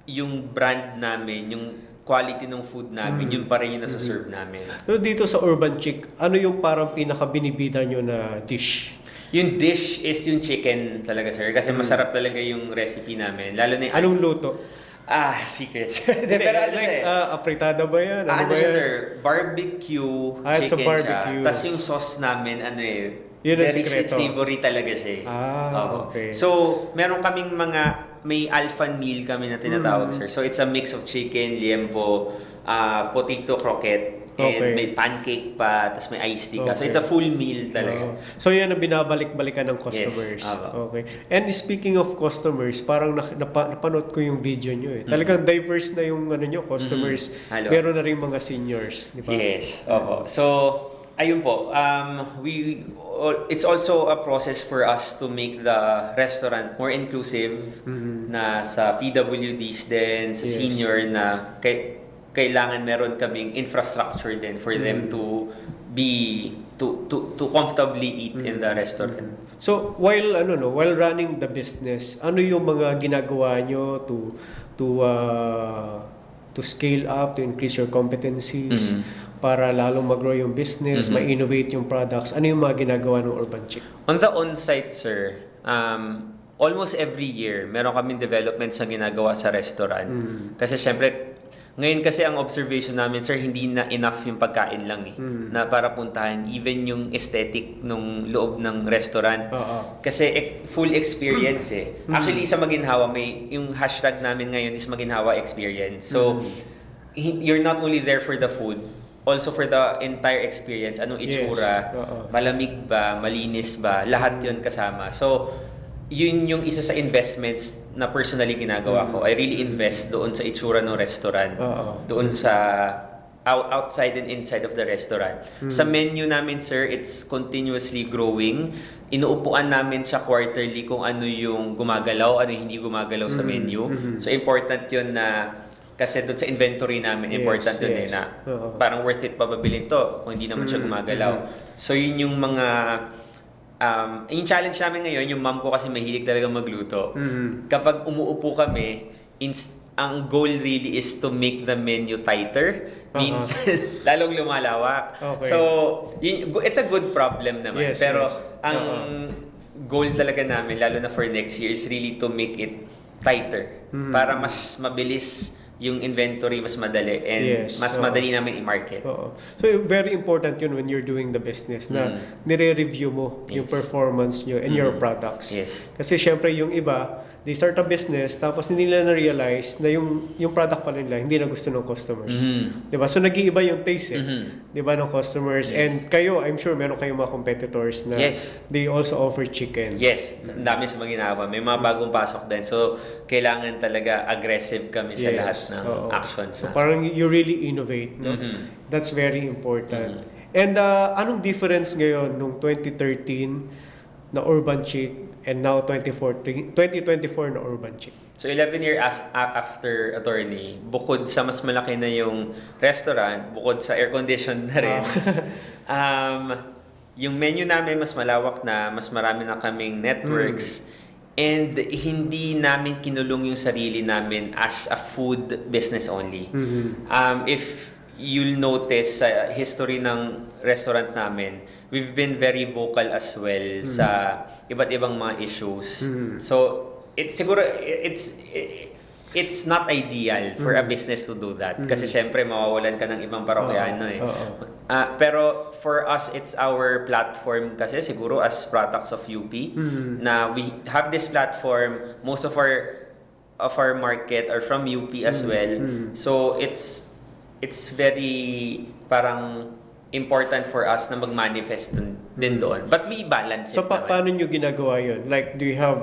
yung brand namin, yung quality ng food namin, yun pa rin yung nasa-serve namin. So, dito sa Urban Chic, ano yung parang pinaka-binibida nyo na dish? Yung dish is yung chicken talaga, sir. Kasi masarap talaga yung recipe namin. Lalo na yung... Anong luto? Secret. Pero apritada ba yan? Ano siya, sir? Barbecue chicken barbecue. Tapos yung sauce namin, yun ang very sikreto. savory talaga siya. Okay. So, meron kaming may alpha meal kami na tinatawag, sir. So, it's a mix of chicken, liempo, potato croquette, and may pancake pa, tapos may iced tea ka. So, it's a full meal talaga. So, yan ang binabalik-balikan ng customers. Yes. Okay. And speaking of customers, parang napanood ko yung video nyo Talagang diverse na yung customers. Meron na rin mga seniors, di ba? Yes. So, Ayun po, it's also a process for us to make the restaurant more inclusive na sa PWDs din, sa Yes. senior na kailangan meron kaming infrastructure din for them to be to comfortably eat in the restaurant. So while while running the business, ano yung mga ginagawa nyo to scale up, to increase your competencies para lalong mag-grow yung business, ma-innovate yung products? Ano yung mga ginagawa ng Urban Chick? On the on-site, sir, almost every year meron kaming developments na ginagawa sa restaurant. Kasi syempre ngayon kasi ang observation namin, sir, hindi na enough yung pagkain lang na para puntahan even yung aesthetic nung loob ng restaurant. Kasi full experience Actually sa Maginhawa may yung hashtag namin ngayon is Maginhawa Experience. So you're not only there for the food, also for the entire experience. Anong itsura, malamig ba, malinis ba, lahat 'yon kasama. So yun yung isa sa investments na personally ginagawa ko. I really invest doon sa itsura ng restaurant. Doon sa outside and inside of the restaurant. Sa menu namin, sir, it's continuously growing. Inuupuan namin sa quarterly kung ano yung gumagalaw, ano yung hindi gumagalaw sa menu. So important yun na kasi doon sa inventory namin, important doon na parang worth it pa ba bilhin to kung hindi naman siya gumagalaw. So yun yung mga yung challenge namin ngayon, yung mom ko kasi mahilig talaga magluto. Kapag umuupo kami, ang goal really is to make the menu tighter. Means, lalong lumalawak. So, it's a good problem naman. Pero, ang goal talaga namin, lalo na for next year, is really to make it tighter. Para mas mabilis yung inventory, mas madali, and mas madali namin i-market. So very important yun when you're doing the business na nire-review mo yung performance nyo and your products. Kasi syempre yung iba, they start a business tapos hindi nila na-realize na yung product pala nila hindi na gusto ng customers. Diba? So nag-iiba yung taste diba, ng customers. And kayo, I'm sure meron kayong mga competitors na they also offer chicken. Ang dami sa Maginhawa. May mga bagong pasok din. So kailangan talaga aggressive kami sa lahat ng actions. So parang you really innovate, no? That's very important. And anong difference ngayon nung 2013 na Urban Chick and now 2024 na Urban Chick? So 11 years after attorney, bukod sa mas malaki na yung restaurant, bukod sa air condition na rin, yung menu namin mas malawak na, mas marami na kaming networks, and hindi namin kinulong yung sarili namin as a food business only. If you'll notice sa history ng restaurant namin, we've been very vocal as well sa iba't ibang mga issues. So it's not ideal for a business to do that kasi syempre mawawalan ka ng ibang parokyano pero for us it's our platform kasi siguro as products of UP na we have this platform. Most of our market are from UP as well. So it's very parang important for us na mag-manifest din doon. But we balance it. So paano nyo ginagawa yun? Like, do you have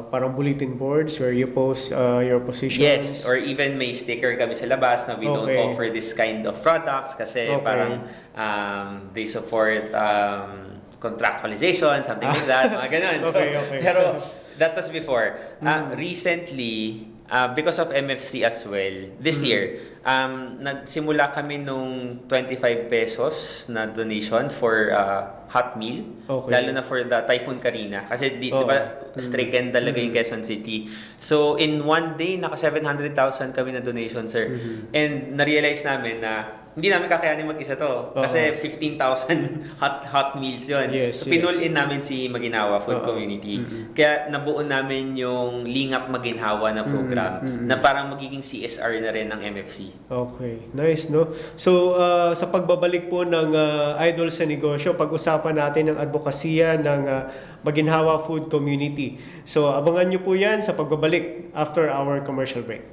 parang bulletin boards where you post your positions? Yes, or even may sticker kami sa labas na we don't offer this kind of products kasi parang they support contractualization, something like that, mga ganun. Pero that was before. Recently, because of MFC as well, this year, nagsimula kami nung 25 pesos na donation for hot meal, lalo na for the Typhoon Karina. Kasi di ba stricken talaga yung Quezon City. So in one day, naka 700,000 kami na donation, sir. And na-realize namin na hindi namin kakayanin mag-isa to. Kasi 15,000 hot meals yun. So pinull-in namin si Maginhawa Food Community. Kaya nabuo namin yung Lingap Maginhawa na program na parang magiging CSR na rin ng MFC. Okay, nice, no? So sa pagbabalik po ng Idol sa Negosyo, pag-usapan natin ang advokasya ng Maginhawa Food Community. So abangan nyo po yan sa pagbabalik after our commercial break.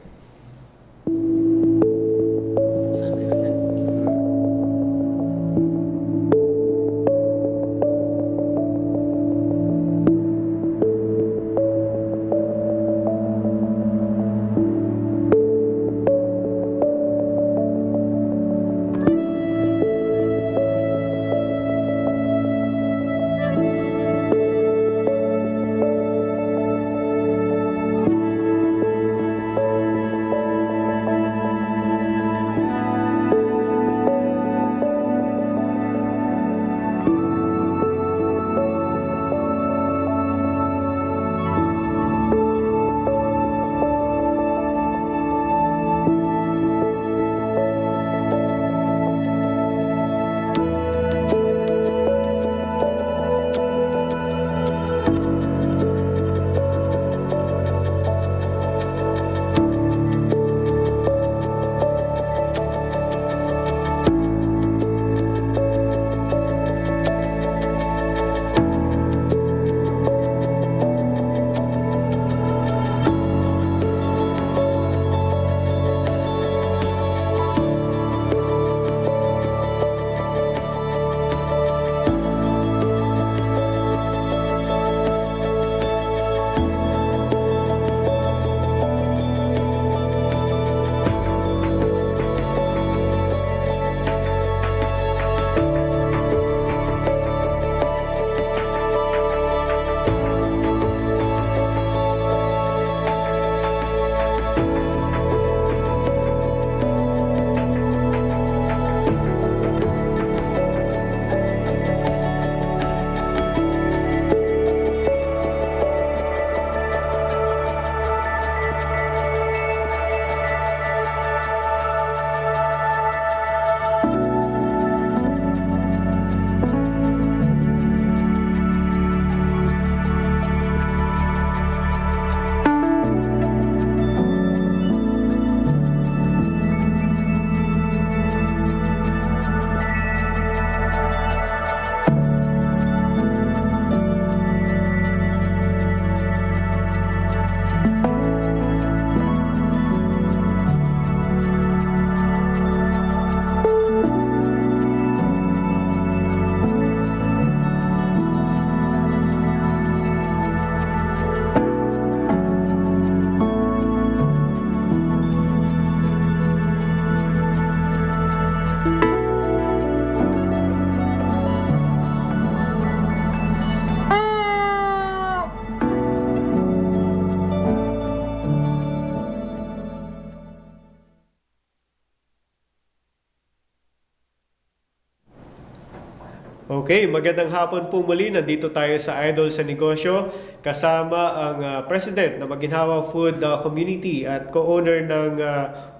Okay, magandang hapon po muli. Nandito tayo sa Idol sa Negosyo kasama ang President ng Maginhawa Food Community at co-owner ng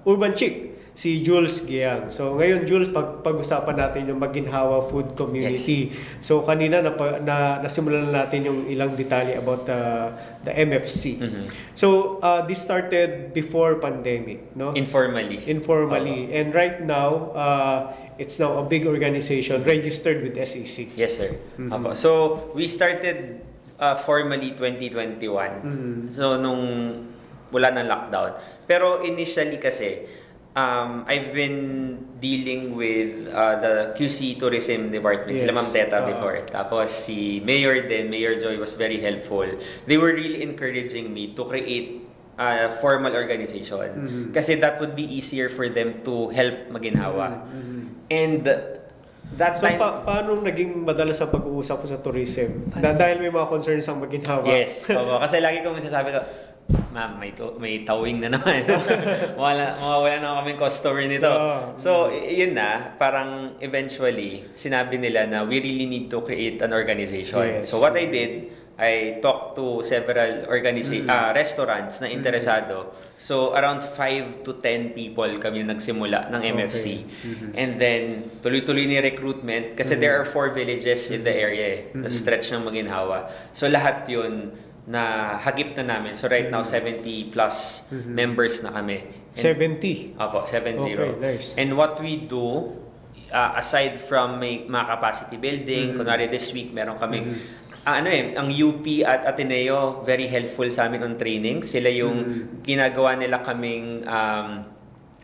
Urban Chic, si Jules Giang. So ngayon Jules, pag-usapan natin yung Maginhawa Food Community. Yes. So kanina nasimulan na natin yung ilang detalye about the MFC. So this started before pandemic, no? Informally. And right now, it's now a big organization registered with SEC. Yes, sir. Apo. So, we started formally 2021. So, nung wala ng lockdown. Pero initially kasi, I've been dealing with the QC Tourism Department, sila Ma'am Teta before. Tapos si Mayor din, Mayor Joy was very helpful. They were really encouraging me to create a formal organization. Kasi that would be easier for them to help Maginhawa. And that So time... paano naging madalas ang pag-uusap sa tourism? Dahil may mga concerns ang Maginhawa. Yes. Opo. Kasi lagi ko masasabi ko, ma'am, may towing na naman. Mawawala na kaming customer nito. So, yun na, parang eventually, sinabi nila na we really need to create an organization. Yes. So, what I did, I talked to several restaurants na interesado. So, around 5 to 10 people kami nagsimula ng MFC. And then, tuloy-tuloy ni recruitment kasi there are 4 villages in the area na stretch ng Maginhawa. So, lahat yun na hagip na namin. So, right now, 70 plus members na kami. And, 70? Opo, 70. Okay, nice. And what we do, aside from mga capacity building, kunwari this week, meron kaming ang UP at Ateneo, very helpful sa amin on training. Sila yung ginagawa nila kaming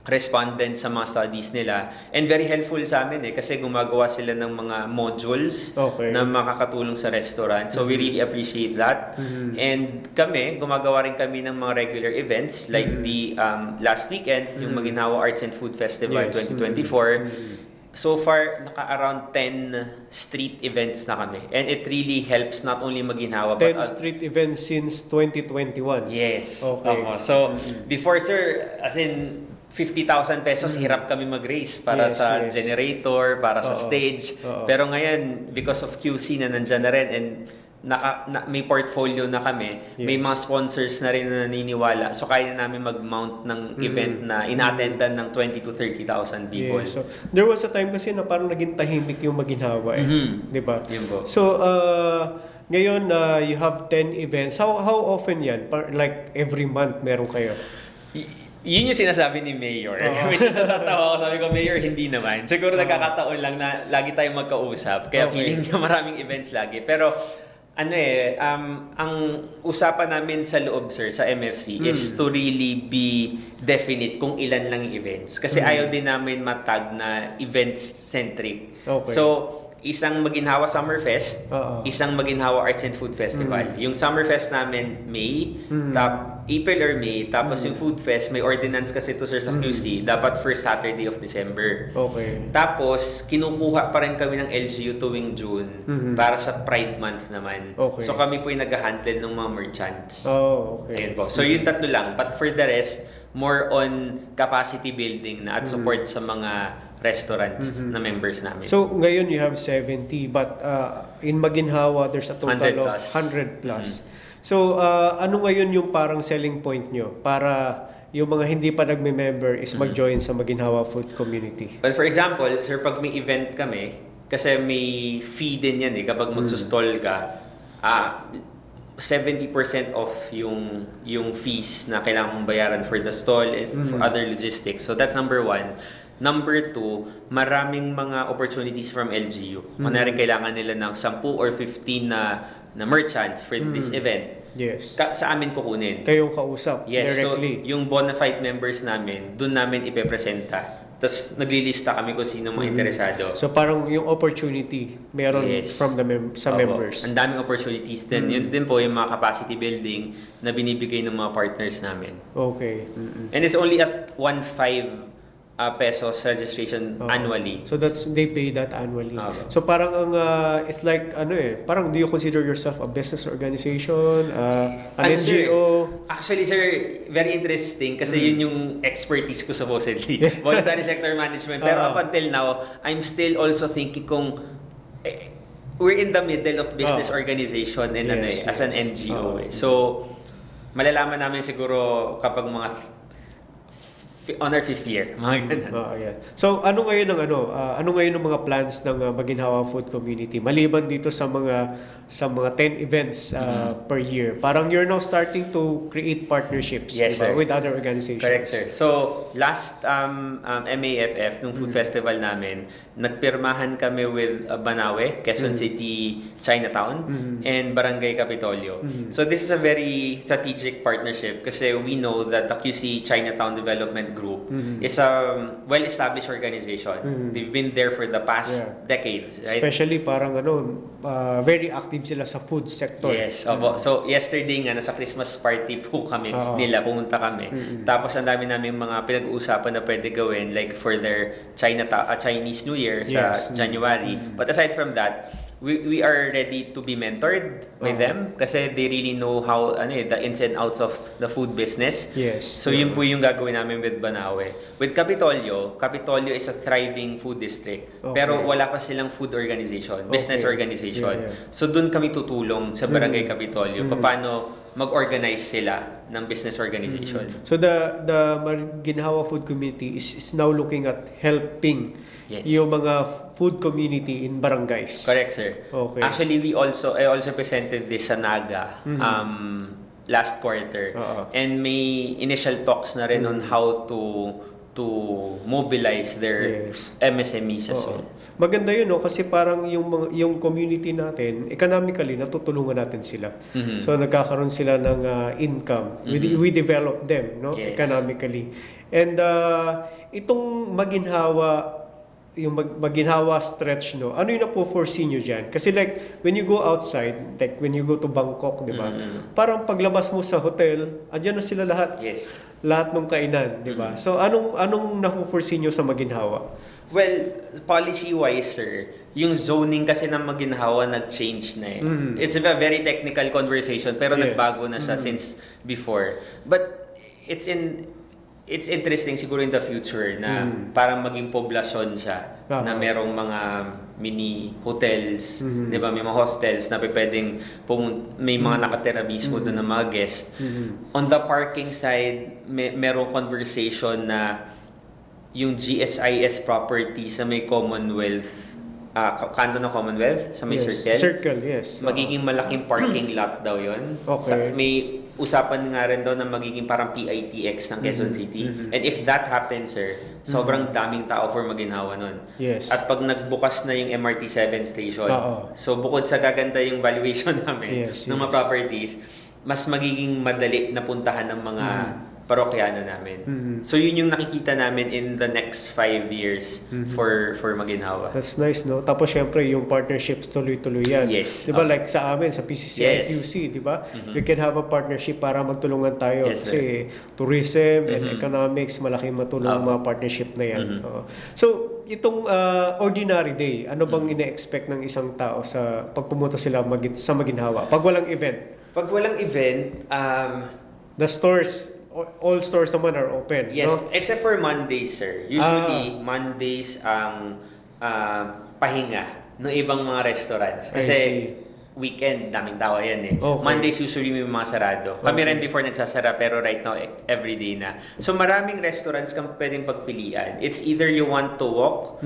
respondents sa mga studies nila. And very helpful sa amin kasi gumagawa sila ng mga modules na makakatulong sa restaurant. So we really appreciate that. And gumagawa rin kami ng mga regular events like the last weekend, yung Maginhawa Arts and Food Festival 2024. So far, naka-around 10 street events na kami. And it really helps not only Maginhawa, 10 street events since 2021? Yes. Okay. So, before, sir, as in, 50,000 pesos, hirap kami mag-raise para sa generator, para sa stage. Pero ngayon, because of QC na nandyan na rin, and may portfolio na kami, may mga sponsors na rin na naniniwala. So, kaya na namin mag-mount ng event na inattendan ng 20 to 30,000 people. Yeah, so, there was a time kasi na parang naging tahimik yung Maginhawa. Di ba? Yun po. So, ngayon, you have 10 events. How often yan? Like, every month meron kayo? Yun yung sinasabi ni Mayor. Which is natatawa ko. Sabi ko, Mayor, hindi naman. Siguro nagkakataon lang na lagi tayong magkausap. Kaya feeling niya maraming events lagi. Pero, ang usapan namin sa loob, sir, sa MFC is to really be definite kung ilan lang yung events. Kasi ayaw din namin matag na events-centric. So, isang Maginhawa Summerfest, isang Maginhawa Arts and Food Festival. Yung Summerfest namin, May, April or May, tapos yung Food Fest, may ordinance kasi to, sir, sa QC, dapat first Saturday of December. Tapos, kinukuha pa rin kami ng LGU tuwing June para sa Pride Month naman. So, kami po yung nag-handle ng mga merchants. Ayun po. So, yung tatlo lang. But for the rest, more on capacity building na at support sa mga restaurants na members namin. So, ngayon you have 70, but in Maginhawa, there's a total of 100 plus. So, ano ngayon yung parang selling point nyo para yung mga hindi pa nagme-member is mag-join sa Maginhawa Food Community? Well, for example, sir, pag may event kami, kasi may fee din yan kapag magsusstall ka, 70% off yung fees na kailangan mong bayaran for the stall and for other logistics. So that's number 1. Number 2, maraming mga opportunities from LGU. Kunyari kailangan nila ng 10 or 15 na merchants for this event. Yes. Sa amin kukunin. Kayong kausap directly. So yung bona fide members namin, doon namin ipepresenta. Tapos naglilista kami kung sino mga interesado. So parang yung opportunity meron from the members. Ang daming opportunities din. Yun din po yung mga capacity building na binibigay ng mga partners namin. Okay. And it's only at 1.5 pesos registration annually. So they pay that annually. So parang it's like parang do you consider yourself a business organization, an NGO? Actually, sir, very interesting kasi yun yung expertise ko supposedly. Voluntary sector management. Pero up until now, I'm still also thinking kung we're in the middle of business organization and as an NGO. So, malalaman namin siguro kapag mga on our 5th year, mga ganun. Yeah. So ano ngayon ang mga plans ng Maginhawa Food Community maliban dito sa mga 10 events per year? Parang you're now starting to create partnerships, Yes, diba, sir. with other organizations. Correct, sir. So, last MAFF, nung food festival namin, nagpirmahan kami with Banawe, Quezon City, Chinatown, and Barangay Capitolio. So, this is a very strategic partnership kasi we know that the QC Chinatown Development Group is a well-established organization. They've been there for the past decades, right? Especially parang very active sila sa food sector. Yes, opo. So, yesterday nga, nasa Christmas party po kami nila, pumunta kami. Tapos, ang dami namin mga pinag-uusapan na pwede gawin, like for their Chinese New Year sa January. But aside from that, we are ready to be mentored by them kasi they really know how the ins and outs of the food business. Yes. So yun po yung gagawin namin with Banawe. With Capitolio is a thriving food district. Pero wala pa silang food organization, business organization. So doon kami tutulong sa Barangay Capitolio paano mag-organize sila ng business organization. So the Maginhawa Food Community is now looking at helping yung mga food community in barangays. Correct, sir. Okay. Actually, I also presented this sa Naga last quarter. And may initial talks na rin on how to mobilize their MSMEs as well. Maganda yun, no? Kasi parang yung community natin, economically, natutulungan natin sila. So, nagkakaroon sila ng income. We develop them, no? Economically. And itong Maginhawa, yung Maginhawa stretch, no? Ano yung napo-foresee nyo dyan? Kasi like, when you go outside, like when you go to Bangkok, di ba? Parang paglabas mo sa hotel, andyan na sila lahat. Yes. Lahat ng kainan, di ba? So, anong napo-foresee nyo sa Maginhawa? Well, policy-wise, sir, yung zoning kasi ng Maginhawa nag-change na eh. It's a very technical conversation, pero nagbago na siya since before. But it's interesting siguro in the future na parang maging poblasyon siya na merong mga mini hotels, 'di ba? May mga hostels na pwedeng may mga nakatira mismo doon ng mga guests. On the parking side, merong conversation na yung GSIS property sa may Commonwealth, kanto ng Commonwealth, sa may Circle. Circle, yes. Magiging malaking parking lot daw yun. Okay. May usapan nga rin daw na magiging parang PITX ng Quezon City. And if that happens, sir, sobrang daming tao for Maginhawa nun. Yes. At pag nagbukas na yung MRT7 station, so bukod sa gaganda yung valuation namin ng mga properties, mas magiging madali na puntahan ng mga parokyano namin. So yun yung nakikita namin in the next 5 years for Maginhawa. That's nice, no? Tapos syempre yung partnerships tuloy-tuloy yan. Yes. 'Di ba like sa amin sa PCCI QC, 'di ba? We can have a partnership para magtulungan tayo kasi tourism and economics malaking matulong mga partnership na yan. So itong ordinary day, ano bang ine-expect ng isang tao sa pagpumunta sila sa Maginhawa? Pag walang event. Pag walang event, the stores, all stores naman are open, yes, no? except for Mondays, sir. Usually, Mondays ang pahinga ng ibang mga restaurants. Kasi weekend, daming tao yan eh. Okay. Mondays usually may mga sarado. Kami rin before nagsasara, pero right now, everyday na. So maraming restaurants kang pwedeng pagpilian. It's either you want to walk,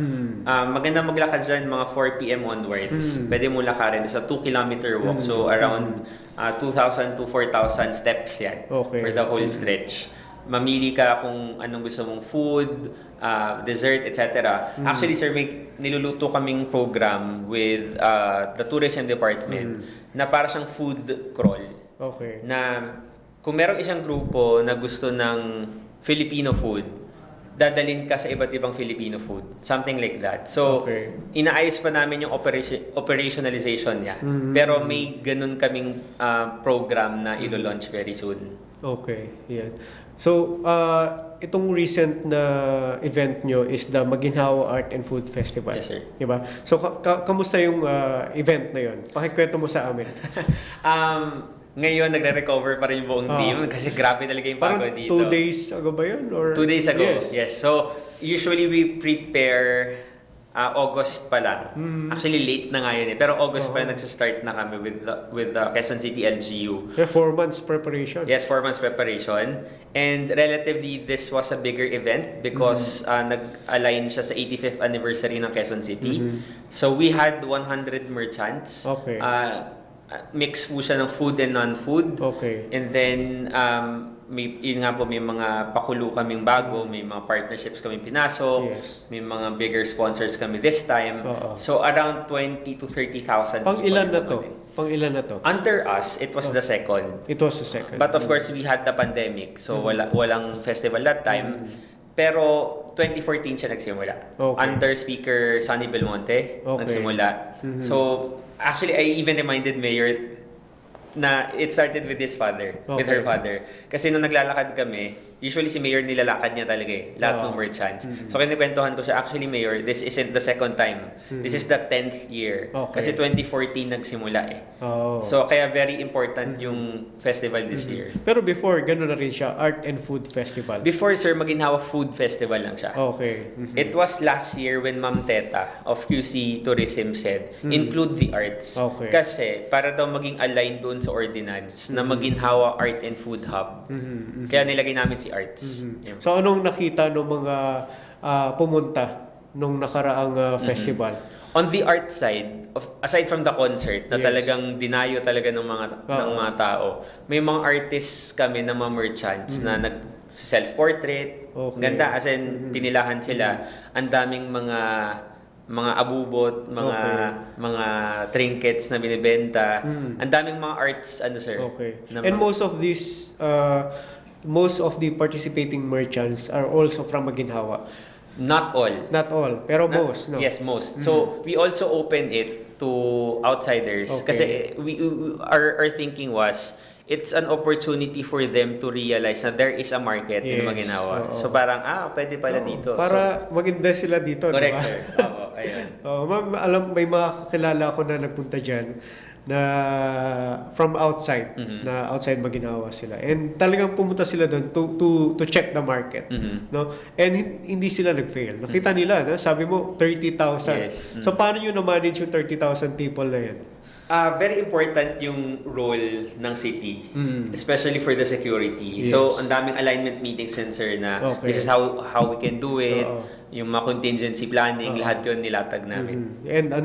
maganda maglakad dyan mga 4 p.m. onwards. Pwede mo lakarin. It's a 2-kilometer walk. So around 2,000 to 4,000 steps yan for the whole stretch. Mamili ka kung anong gusto mong food, dessert, etc. Actually, sir, may niluluto kaming program with the tourism department na para siyang food crawl. Okay. Na kung merong isang grupo na gusto ng Filipino food, dadalhin ka sa iba't ibang Filipino food. Something like that. So, inaayos pa namin yung operationalization niya. Pero may ganun kaming program na ilo-launch very soon. Okay, yan. So, itong recent na event nyo is the Maginhawa Art and Food Festival. Yes, sir. Diba? So, kamusta yung event na yun? Pakikwento mo sa amin. Ngayon, nagre-recover pa rin yung buong team kasi grabe talaga yung pagod dito. 2 days ago ba yun? Or? 2 days ago, Yes. yes. So, usually we prepare August pa lang. Actually, late na nga yun eh. Pero August pa lang nagsa-start na kami with the Quezon City LGU. 4 months preparation. Yes, 4 months preparation. And relatively, this was a bigger event because nag-align siya sa 85th anniversary ng Quezon City. So we had 100 merchants. Okay. Mix po siya ng food and non-food. Okay. And then, yun nga po, may mga pakulo kaming bago, may mga partnerships kaming pinasok, may mga bigger sponsors kami this time. So around 20 to 30,000 Pang ilan na to? Pang ilan na to? Under us, it was the second. It was the second. But of course, we had the pandemic, so walang festival that time. Pero 2014 siya nagsimula. Okay. Under Speaker Sonny Belmonte, nagsimula. So actually, I even reminded Mayor na it started with his father, with her father. Kasi nung naglalakad kami, usually si Mayor nilalakad niya talaga eh, lahat ng merchants. So kinukwentuhan ko siya, actually Mayor, this isn't the second time. This is the 10th year. Kasi 2014 nagsimula eh. So kaya very important yung festival this year. Pero before, gano'n na rin siya, Art and Food Festival. Before, sir, Maginhawa Food Festival lang siya. Okay. It was last year when Ma'am Teta of QC Tourism said, include the arts. Okay. Kasi para daw maging aligned doon sa ordinance na Maginhawa Art and Food Hub. Kaya nilagay namin si arts. Yun. So anong nakita ng mga pumunta nung nakaraang festival? On the art side, aside from the concert na talagang dinayo talaga ng mga tao, may mga artists kami na mga merchants na nag self-portrait. Ganda, as in pinilahan sila. Ang daming mga abubot, mga trinkets na binibenta. Ang daming mga arts, sir. Okay. Na And most of the participating merchants are also from Maginhawa. Not all. Not all, pero most, no? Yes, most. So, we also open it to outsiders. Kasi our thinking was, it's an opportunity for them to realize na there is a market in Maginhawa. So, parang, pwede pala dito. Para maganda sila dito, correct, diba? sir. Oo, ayun. Ma'am, may mga kakilala ko na nagpunta dyan na from outside, na outside Maginhawa sila. And talagang pumunta sila doon to check the market. No? And hindi sila nag-fail. Nakita nila, sabi mo, 30,000. Yes. So, paano nyo na-manage yung 30,000 people na yan? Very important yung role ng city, especially for the security. Yes. So, ang daming alignment meetings yun, sir, na this is how we can do it, yung mga contingency planning, lahat yun nilatag namin. And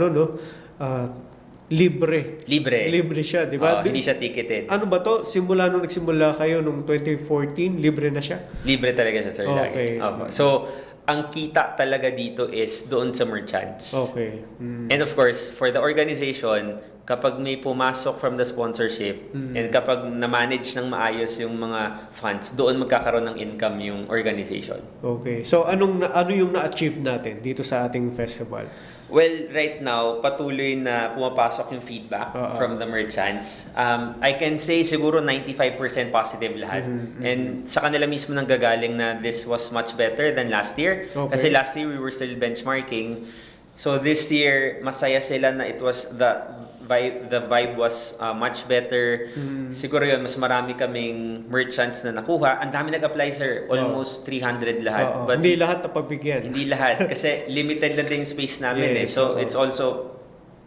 libre siya, di ba? Hindi siya ticketed. Ano ba to? Nung nagsimula kayo nung 2014, libre na siya? Libre talaga siya, sir. Okay. So, ang kita talaga dito is doon sa merchants. Okay. And of course, for the organization, kapag may pumasok from the sponsorship and kapag na-manage ng maayos yung mga funds, doon magkakaroon ng income yung organization. Okay. So, ano yung na-achieve natin dito sa ating festival? Well, right now, patuloy na pumapasok yung feedback from the merchants. I can say siguro 95% positive lahat. And sa kanila mismo nang gagaling na this was much better than last year. Kasi last year we were still benchmarking. So this year, masaya sila na it was the vibe was much better. Siguro yun, mas marami kaming merchants na nakuha. Ang dami nag-apply, sir. Almost 300 lahat. But hindi lahat napagbigyan. Hindi lahat. Kasi limited na din space namin. So, it's also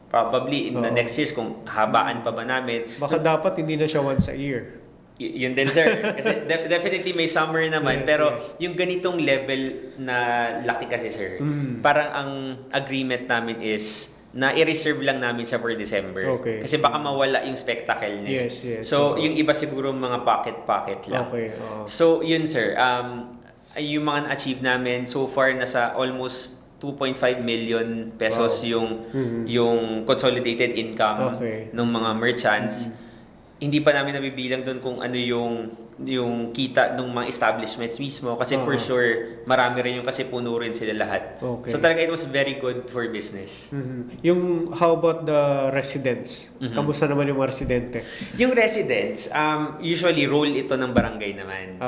probably in the next years, kung habaan pa ba namin. Baka dapat hindi na siya once a year. Yun din, sir. Kasi definitely may summer naman. Pero yung ganitong level na laki kasi, sir, parang ang agreement namin is na i-reserve lang namin siya for December. Okay. Kasi baka mawala yung spectacle niya. Yes. So, yung iba siguro mga pocket lang. Okay. So, yun, sir. Yung mga na-achieve namin, so far, nasa almost 2.5 million pesos yung consolidated income ng mga merchants. Hindi pa namin nabibilang doon kung ano yung kita ng mga establishments mismo kasi for sure marami rin yung kasi puno rin sila lahat. So talaga it was very good for business. Yung how about the residents? Kamusta naman yung mga residente? Yung residents, usually role ito ng barangay naman.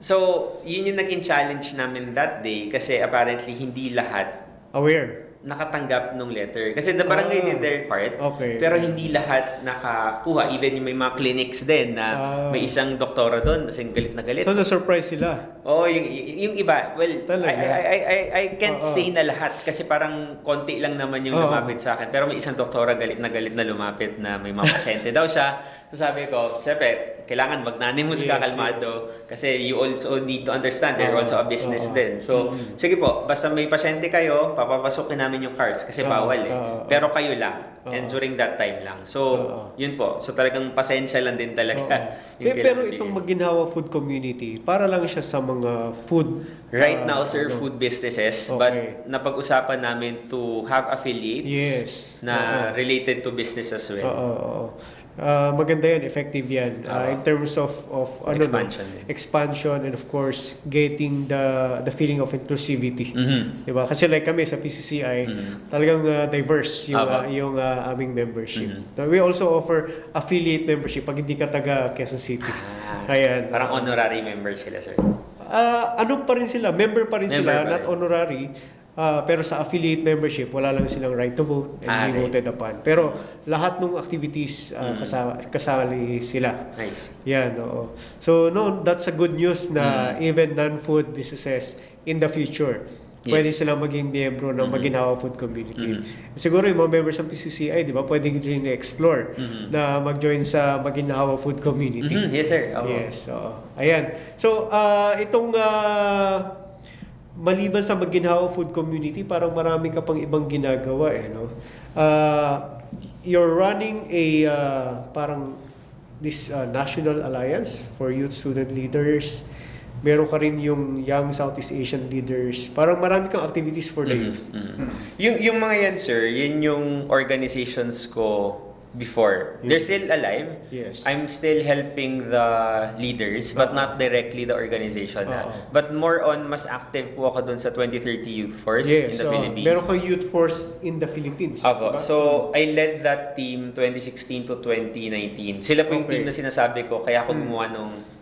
So yun yung naging challenge namin that day kasi apparently hindi lahat aware nakatanggap ng letter. Kasi the barangay did their part, Okay. pero hindi lahat nakakuha. Even yung may mga clinics din na may isang doktora doon, kasi galit na galit. So, na-surprise sila. Oo, yung iba, well, Talaga? I can't say na lahat kasi parang konti lang naman yung lumapit sa akin. Pero may isang doktora galit na lumapit na may mga pasyente daw siya. So sabi ko, syempre, kailangan magnanimous ka, kalmado. Kasi you also need to understand, they're also a business din. So, sige po, basta may pasyente kayo, papapasukin namin yung cards kasi bawal eh. Pero kayo lang. And during that time lang. So, yun po. So talagang pasensya lang din talaga. yung Pero kailangan itong bigyan. Maginhawa Food Community, para lang siya sa mga food... Right now, sir, food businesses, but napag-usapan namin to have affiliates na related to business as well. Maganda yan, effective yan. In terms of Expansion din. expansion and of course, getting the feeling of inclusivity. Diba? Kasi like kami sa PCCI, talagang diverse yung aming membership. So, we also offer affiliate membership pag hindi ka taga Quezon City. Ayan. Parang honorary members sila, sir. Ano pa rin sila? Member pa rin Member sila, pa not rin. honorary. Pero sa affiliate membership, wala lang silang right to vote and be voted upon. Pero lahat ng activities kasali sila. Nice. Yan, oo. So, no, that's a good news na even non-food businesses in the future, pwede silang maging miyembro ng Maginhawa Food Community. Siguro yung mga members ng PCCI, di ba, pwede rin i-explore na mag-join sa Maginhawa Food Community. Yes, sir. Yes, oo. Ayan. So, itong maliban sa Maginhawa Food Community, parang marami ka pang ibang ginagawa eh, no? You're running a parang this National Alliance for Youth Student Leaders. Meron ka rin yung Young Southeast Asian Leaders. Parang marami kang activities for the youth. Yung mga yan, sir, yun yung organizations ko before. They're still alive. Yes. I'm still helping the leaders, but not directly the organization. But more on, mas active po ako dun sa 2030 Youth Force in the Philippines. Meron kang Youth Force in the Philippines. Apo. diba? So, I led that team 2016 to 2019. Sila po yung team na sinasabi ko, kaya ako gumawa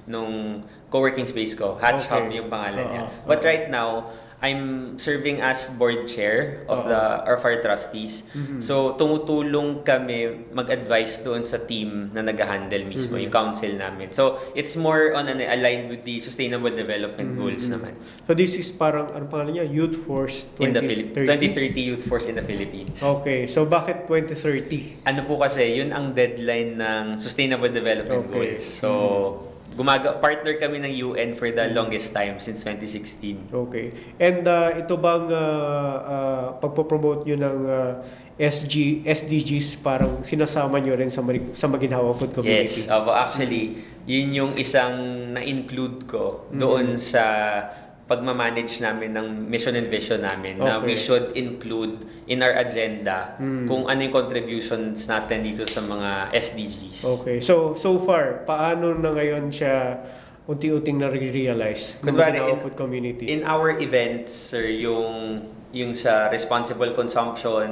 nung co-working space ko. Hatch Hub yung pangalan niya. But right now, I'm serving as board chair of our trustees. So, tumutulong kami mag-advise doon sa team na nag-handle mismo, yung council namin. So, it's more on aligned with the sustainable development goals naman. So, this is parang, ano pangalan niya? Youth Force In the 2030? 2030 Youth Force in the Philippines. Okay. So, bakit 2030? Ano po kasi, yun ang deadline ng Sustainable Development Goals. So, partner kami ng UN for the longest time since 2016. Okay. And ito bang pagpo-promote nyo ng SDGs, parang sinasama nyo rin sa Maginhawa Food Community? Yes. Actually, yun yung isang na-include ko doon sa pagmamanage namin ng mission and vision namin na we should include in our agenda kung ano yung contributions natin dito sa mga SDGs. Okay. So far, paano na ngayon siya unti-unting na-realize ng Kunwari, Maginhawa Food Community? In our events, sir, yung sa responsible consumption,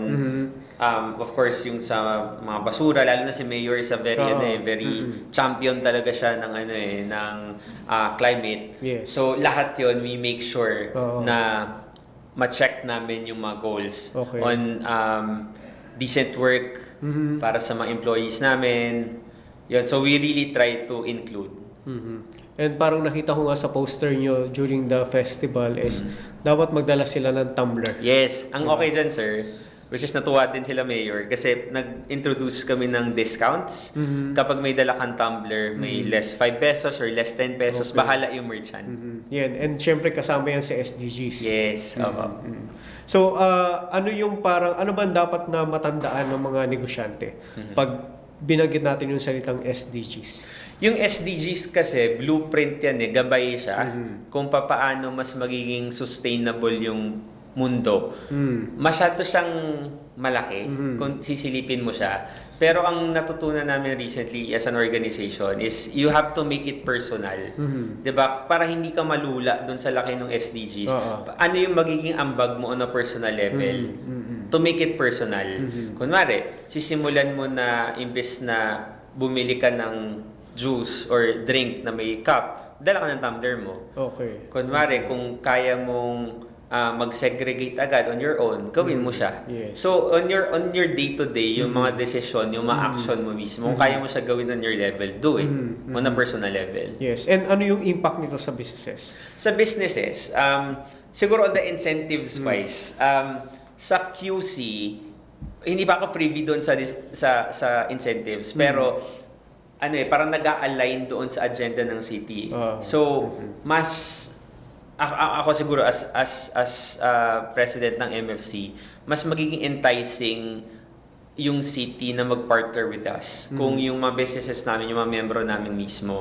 of course, yung sa mga basura, lalo na si Mayor is a very champion talaga siya ng ng climate. Yes. So lahat 'yon we make sure na ma-check namin yung mga goals on decent work para sa mga employees namin. Yun, so we really try to include. And parang nakita ko nga sa poster nyo during the festival is dapat magdala sila ng tumbler. Yes. Ang okay dyan, sir, which is natuwa din sila Mayor kasi nag-introduce kami ng discounts. Kapag may dala kang tumbler, may less 5 pesos or less 10 pesos, bahala yung merchant. Yan. And syempre kasama yan sa SDGs. Yes. So, ano ba dapat na matandaan ng mga negosyante pag binanggit natin yung salitang SDGs? Yung SDGs kasi, blueprint yan gabay siya kung papaano mas magiging sustainable yung mundo. Masyado siyang malaki kung sisilipin mo siya. Pero ang natutunan namin recently as an organization is you have to make it personal. Diba? Para hindi ka malula dun sa laki ng SDGs. Ano yung magiging ambag mo on a personal level? To make it personal. Kunwari, sisimulan mo na imbes na bumili ka ng juice or drink na may cup, dala ka ng tumbler mo. Okay. Kunwari, kung kaya mong mag-segregate agad on your own, gawin mo siya. Yes. So on your day-to-day, yung mga desisyon, yung mga action mo mismo, kung kaya mo siya gawin on your level, do it on a personal level. Yes. And ano yung impact nito sa businesses? Sa businesses, siguro on the incentives wise, sa QC, hindi pa ako privy doon sa incentives, pero parang nag-a-align doon sa agenda ng city. So, mas ako siguro as president ng MFC, mas magiging enticing yung city na mag-partner with us. Kung yung mga businesses namin, yung mga membro namin mismo,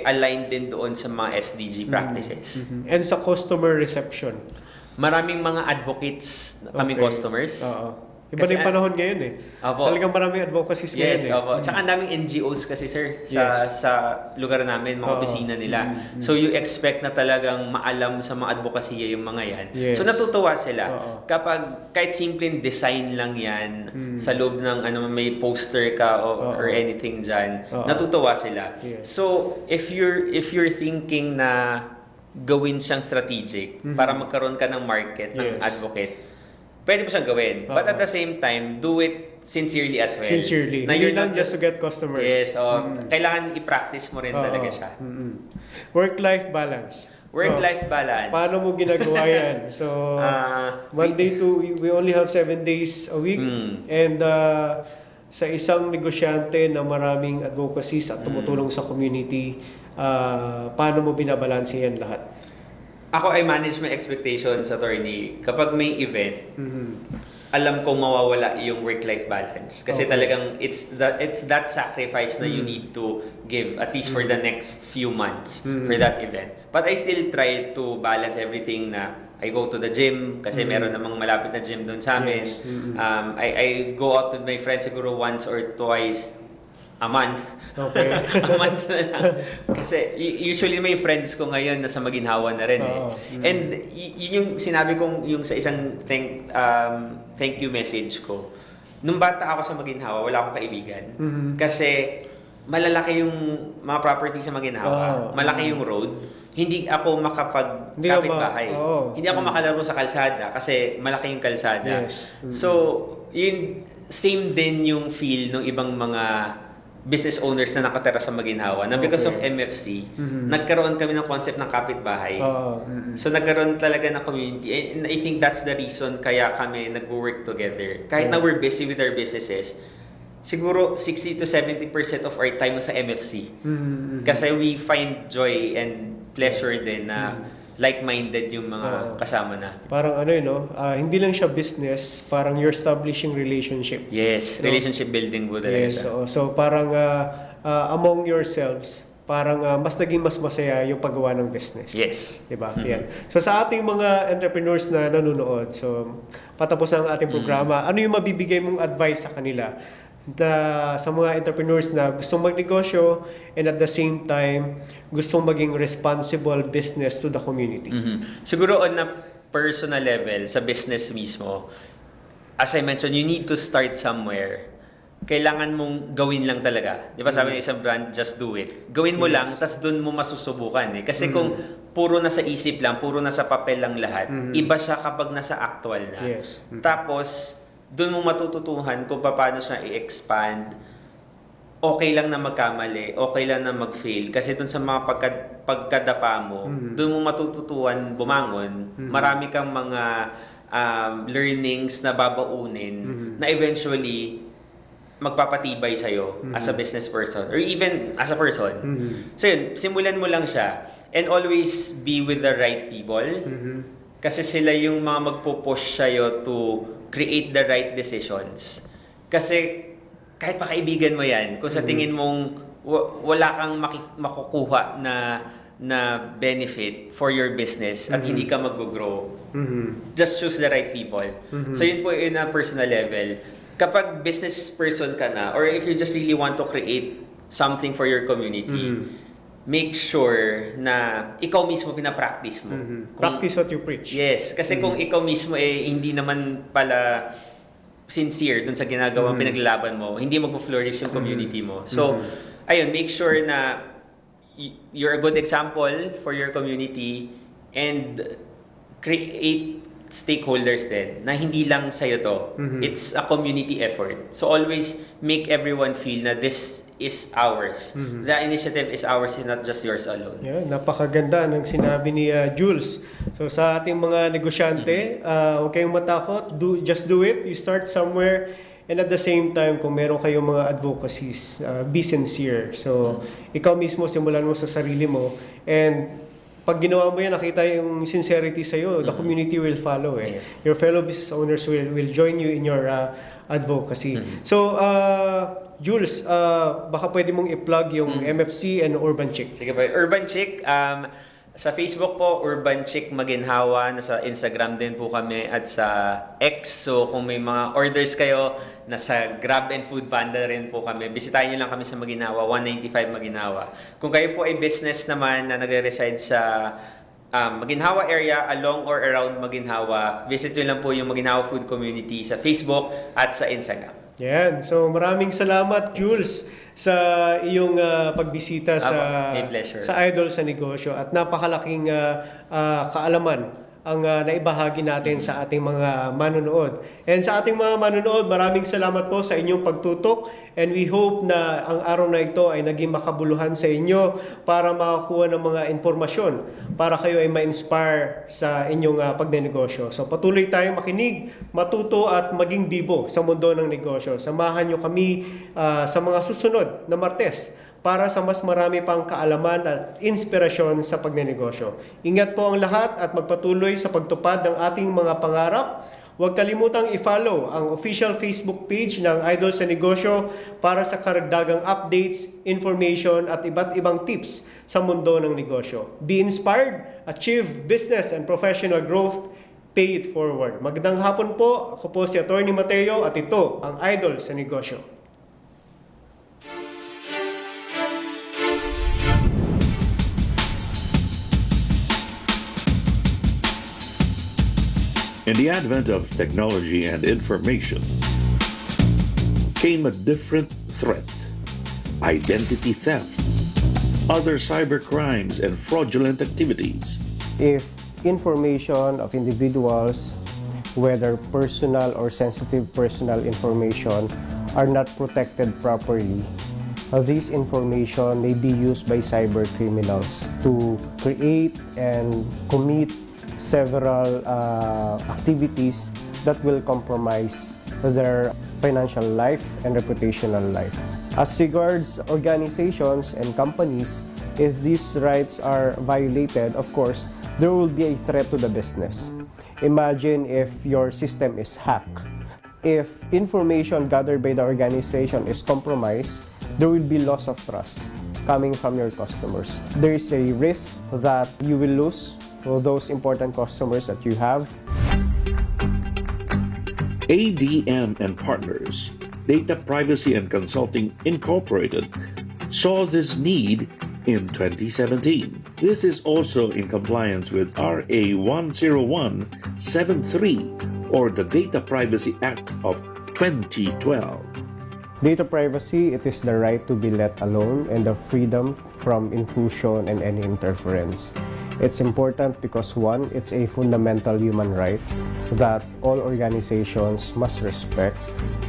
aligned din doon sa mga SDG practices. And sa customer reception? Maraming mga advocates kaming customers. Iba na yung panahon ngayon Talagang maraming advocacies ngayon Tsaka ang daming NGOs kasi sir sa lugar namin, mga opisina nila. So you expect na talagang maalam sa mga advokasya yung mga yan. So natutuwa sila. Kapag kahit simpleng design lang yan sa loob ng may poster ka or anything dyan, natutuwa sila. So if you're thinking na gawin siyang strategic para magkaroon ka ng market ng advocate, pwede mo siyang gawin. But at the same time, do it sincerely as well. Sincerely. Hindi lang just to get customers. Yes. Kailangan i-practice mo rin talaga siya. Work-life balance. Work-life balance. Paano mo ginagawa yan? So, Monday to, we only have 7 days a week. And sa isang negosyante na maraming advocacies at tumutulong sa community, paano mo binabalanse yan lahat? Ako ay manage my expectations, attorney. Kapag may event, alam kong mawawala yung work-life balance. Kasi talagang it's that sacrifice na you need to give at least for the next few months for that event. But I still try to balance everything na I go to the gym kasi meron namang malapit na gym doon sa amin. I go out with my friends siguro once or twice a month. Okay. A month na lang. Kasi usually may friends ko ngayon nasa Maginhawa na rin And yun yung sinabi kong yung sa isang thank you message ko. Nung bata ako sa Maginhawa, wala akong kaibigan. Kasi malalaki yung mga property sa Maginhawa. Malaki yung road. Hindi ako makapag-kapit bahay. Hindi ako makalaro sa kalsada kasi malaki yung kalsada. So, yun, same din yung feel ng ibang mga business owners na nakatira sa Maginhawa na because of MFC, nagkaroon kami ng concept ng kapitbahay. So nagkaroon talaga ng community. And I think that's the reason kaya kami nag-work together. Kahit na we're busy with our businesses, siguro 60 to 70% of our time sa MFC. Kasi we find joy and pleasure din na like-minded yung mga kasama na. Parang hindi lang siya business, parang you're establishing relationship. Yes, relationship building po talaga. Yes, so parang among yourselves, parang mas naging mas masaya yung paggawa ng business. Yes. Diba? Yan. So sa ating mga entrepreneurs na nanonood, so patapos na ang ating programa, ano yung mabibigay mong advice sa kanila? Sa mga entrepreneurs na gustong magnegosyo and at the same time gustong maging responsible business to the community. Siguro on a personal level, sa business mismo, as I mentioned, you need to start somewhere. Kailangan mong gawin lang talaga. Di ba sabi ng isang brand, just do it. Gawin mo lang, tas dun mo masusubukan. Kasi kung puro nasa isip lang, puro nasa papel lang lahat, iba siya kapag nasa actual na. Tapos, doon mo matututuhan kung paano siya i-expand. Okay lang na magkamali, okay lang na mag-fail. Kasi doon sa mga pagkadapa mo, doon mo matututuhan bumangon. Marami kang mga learnings na babaunin na eventually magpapatibay sa'yo as a business person or even as a person. So yun, simulan mo lang siya and always be with the right people. Kasi sila yung mga magpo-push sa'yo to create the right decisions. Kasi kahit pakaibigan mo yan, kung sa tingin mong wala kang makukuha na benefit for your business at hindi ka mag-grow, just choose the right people. So yun po yun na personal level. Kapag business person ka na, or if you just really want to create something for your community, make sure na ikaw mismo pinapractice mo. Practice what you preach. Yes, kasi kung ikaw mismo hindi naman pala sincere dun sa ginagawa pinaglalaban mo, hindi mag-flourish yung community mo. So, ayun, make sure na you're a good example for your community and create stakeholders din na hindi lang sa'yo to. It's a community effort. So always make everyone feel na this is ours. The initiative is ours and not just yours alone. Yeah, napakaganda ng sinabi ni Jules. So sa ating mga negosyante, huwag kayong matakot. Just do it. You start somewhere. And at the same time, kung meron kayong mga advocacies, be sincere. So, ikaw mismo, simulan mo sa sarili mo. And pag ginawa mo yan, nakita yung sincerity sa'yo, the community will follow. Yes. Your fellow business owners will join you in your advocacy. So, Jules, baka pwede mong i-plug yung MFC and Urban Chick. Sige po. Urban Chick, sa Facebook po, Urban Chick Maginhawa. Nasa Instagram din po kami at sa X. So kung may mga orders kayo, nasa Grab and Food Panda rin po kami. Bisitahin nyo lang kami sa Maginhawa, 195 Maginhawa. Kung kayo po ay business naman na nagre-reside sa Maginhawa area, along or around Maginhawa, visit nyo lang po yung Maginhawa Food Community sa Facebook at sa Instagram. Yan. So maraming salamat, Jules, sa iyong pagbisita sa Idol sa Negosyo at napakalaking kaalaman ang naibahagi natin sa ating mga manonood. And sa ating mga manonood, maraming salamat po sa inyong pagtutok and we hope na ang araw na ito ay naging makabuluhan sa inyo para makakuha ng mga informasyon para kayo ay ma-inspire sa inyong pagnenegosyo. So patuloy tayong makinig, matuto at maging bibo sa mundo ng negosyo. Samahan nyo kami sa mga susunod na Martes para sa mas marami pang kaalaman at inspirasyon sa pagnenegosyo. Ingat po ang lahat at magpatuloy sa pagtupad ng ating mga pangarap. Huwag kalimutang i-follow ang official Facebook page ng Idol sa Negosyo para sa karagdagang updates, information at iba't ibang tips sa mundo ng negosyo. Be inspired, achieve business and professional growth, pay it forward. Magandang hapon po, ako po si Atty. Mateo at ito ang Idol sa Negosyo. In the advent of technology and information came a different threat: identity theft, other cybercrimes, and fraudulent activities. If information of individuals, whether personal or sensitive personal information, are not protected properly, this information may be used by cyber criminals to create and commit several activities that will compromise their financial life and reputational life. As regards organizations and companies, if these rights are violated, of course, there will be a threat to the business. Imagine if your system is hacked. If information gathered by the organization is compromised, there will be loss of trust coming from your customers. There is a risk that you will lose those important customers that you have. ADM and Partners, Data Privacy and Consulting Incorporated, saw this need in 2017. This is also in compliance with RA 10173 or the Data Privacy Act of 2012. Data privacy, it is the right to be let alone and the freedom from intrusion and any interference. It's important because one, it's a fundamental human right that all organizations must respect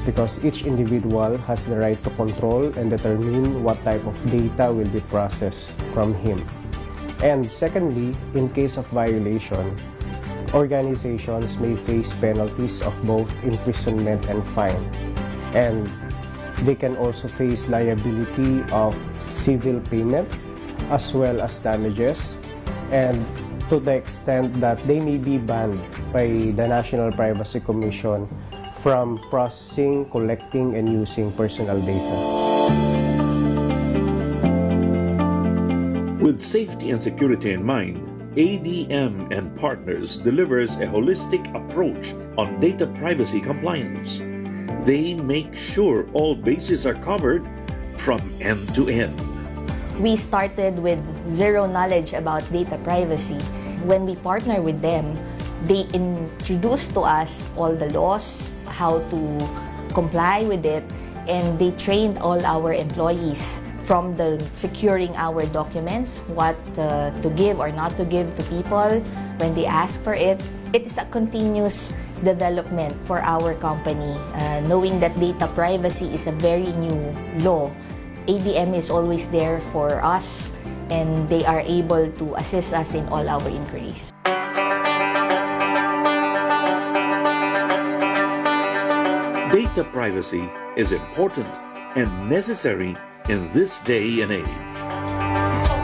because each individual has the right to control and determine what type of data will be processed from him. And secondly, in case of violation, organizations may face penalties of both imprisonment and fine. And they can also face liability of civil payment as well as damages, and to the extent that they may be banned by the National Privacy Commission from processing, collecting, and using personal data. With safety and security in mind, ADM and Partners delivers a holistic approach on data privacy compliance. They make sure all bases are covered from end to end. We started with zero knowledge about data privacy. When we partner with them, they introduce to us all the laws, how to comply with it, and they trained all our employees from the securing our documents, what to give or not to give to people, when they ask for it. It is a continuous development for our company. Knowing that data privacy is a very new law, ADM is always there for us, and they are able to assist us in all our inquiries. Data privacy is important and necessary in this day and age. So,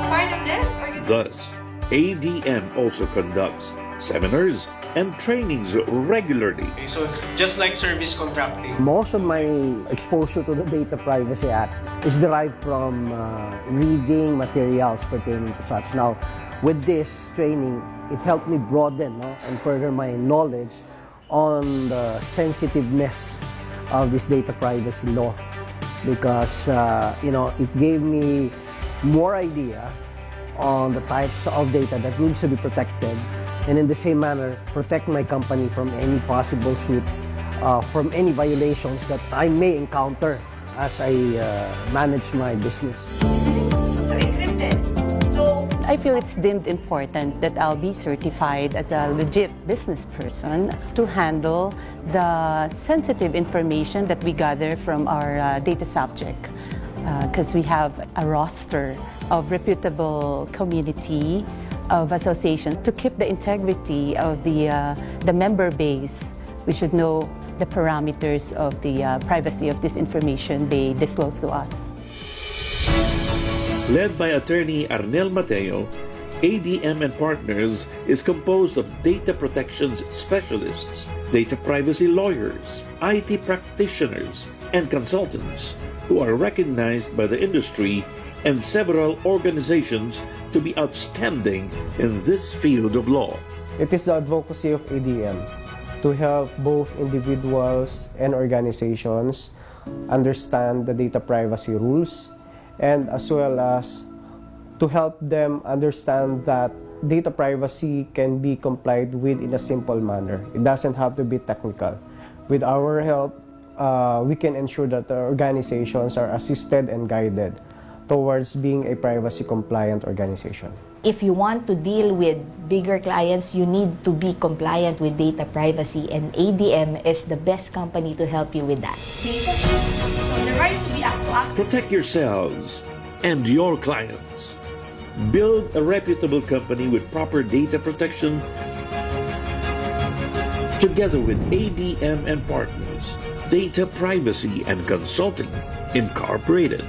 part of this, Thus, ADM also conducts seminars and trainings regularly. So, just like service contracting. Most of my exposure to the Data Privacy Act is derived from reading materials pertaining to such. Now, with this training, it helped me broaden and further my knowledge on the sensitiveness of this data privacy law, because it gave me more idea on the types of data that needs to be protected, and in the same manner protect my company from any possible suit, from any violations that I may encounter as I manage my business. so encrypted. So, I feel it's deemed important that I'll be certified as a legit business person to handle the sensitive information that we gather from our data subject, because we have a roster of reputable community of associations. To keep the integrity of the member base, we should know the parameters of the privacy of this information they disclose to us. Led by attorney Arnel Mateo, ADM and Partners is composed of data protection specialists, data privacy lawyers, IT practitioners, and consultants who are recognized by the industry and several organizations to be outstanding in this field of law. It is the advocacy of ADM to help both individuals and organizations understand the data privacy rules, and as well as to help them understand that data privacy can be complied with in a simple manner. It doesn't have to be technical. With our help, we can ensure that the organizations are assisted and guided towards being a privacy compliant organization. If you want to deal with bigger clients, you need to be compliant with data privacy, and ADM is the best company to help you with that. the right to the act to access. Protect yourselves and your clients. Build a reputable company with proper data protection together with ADM and Partners, Data Privacy and Consulting Incorporated.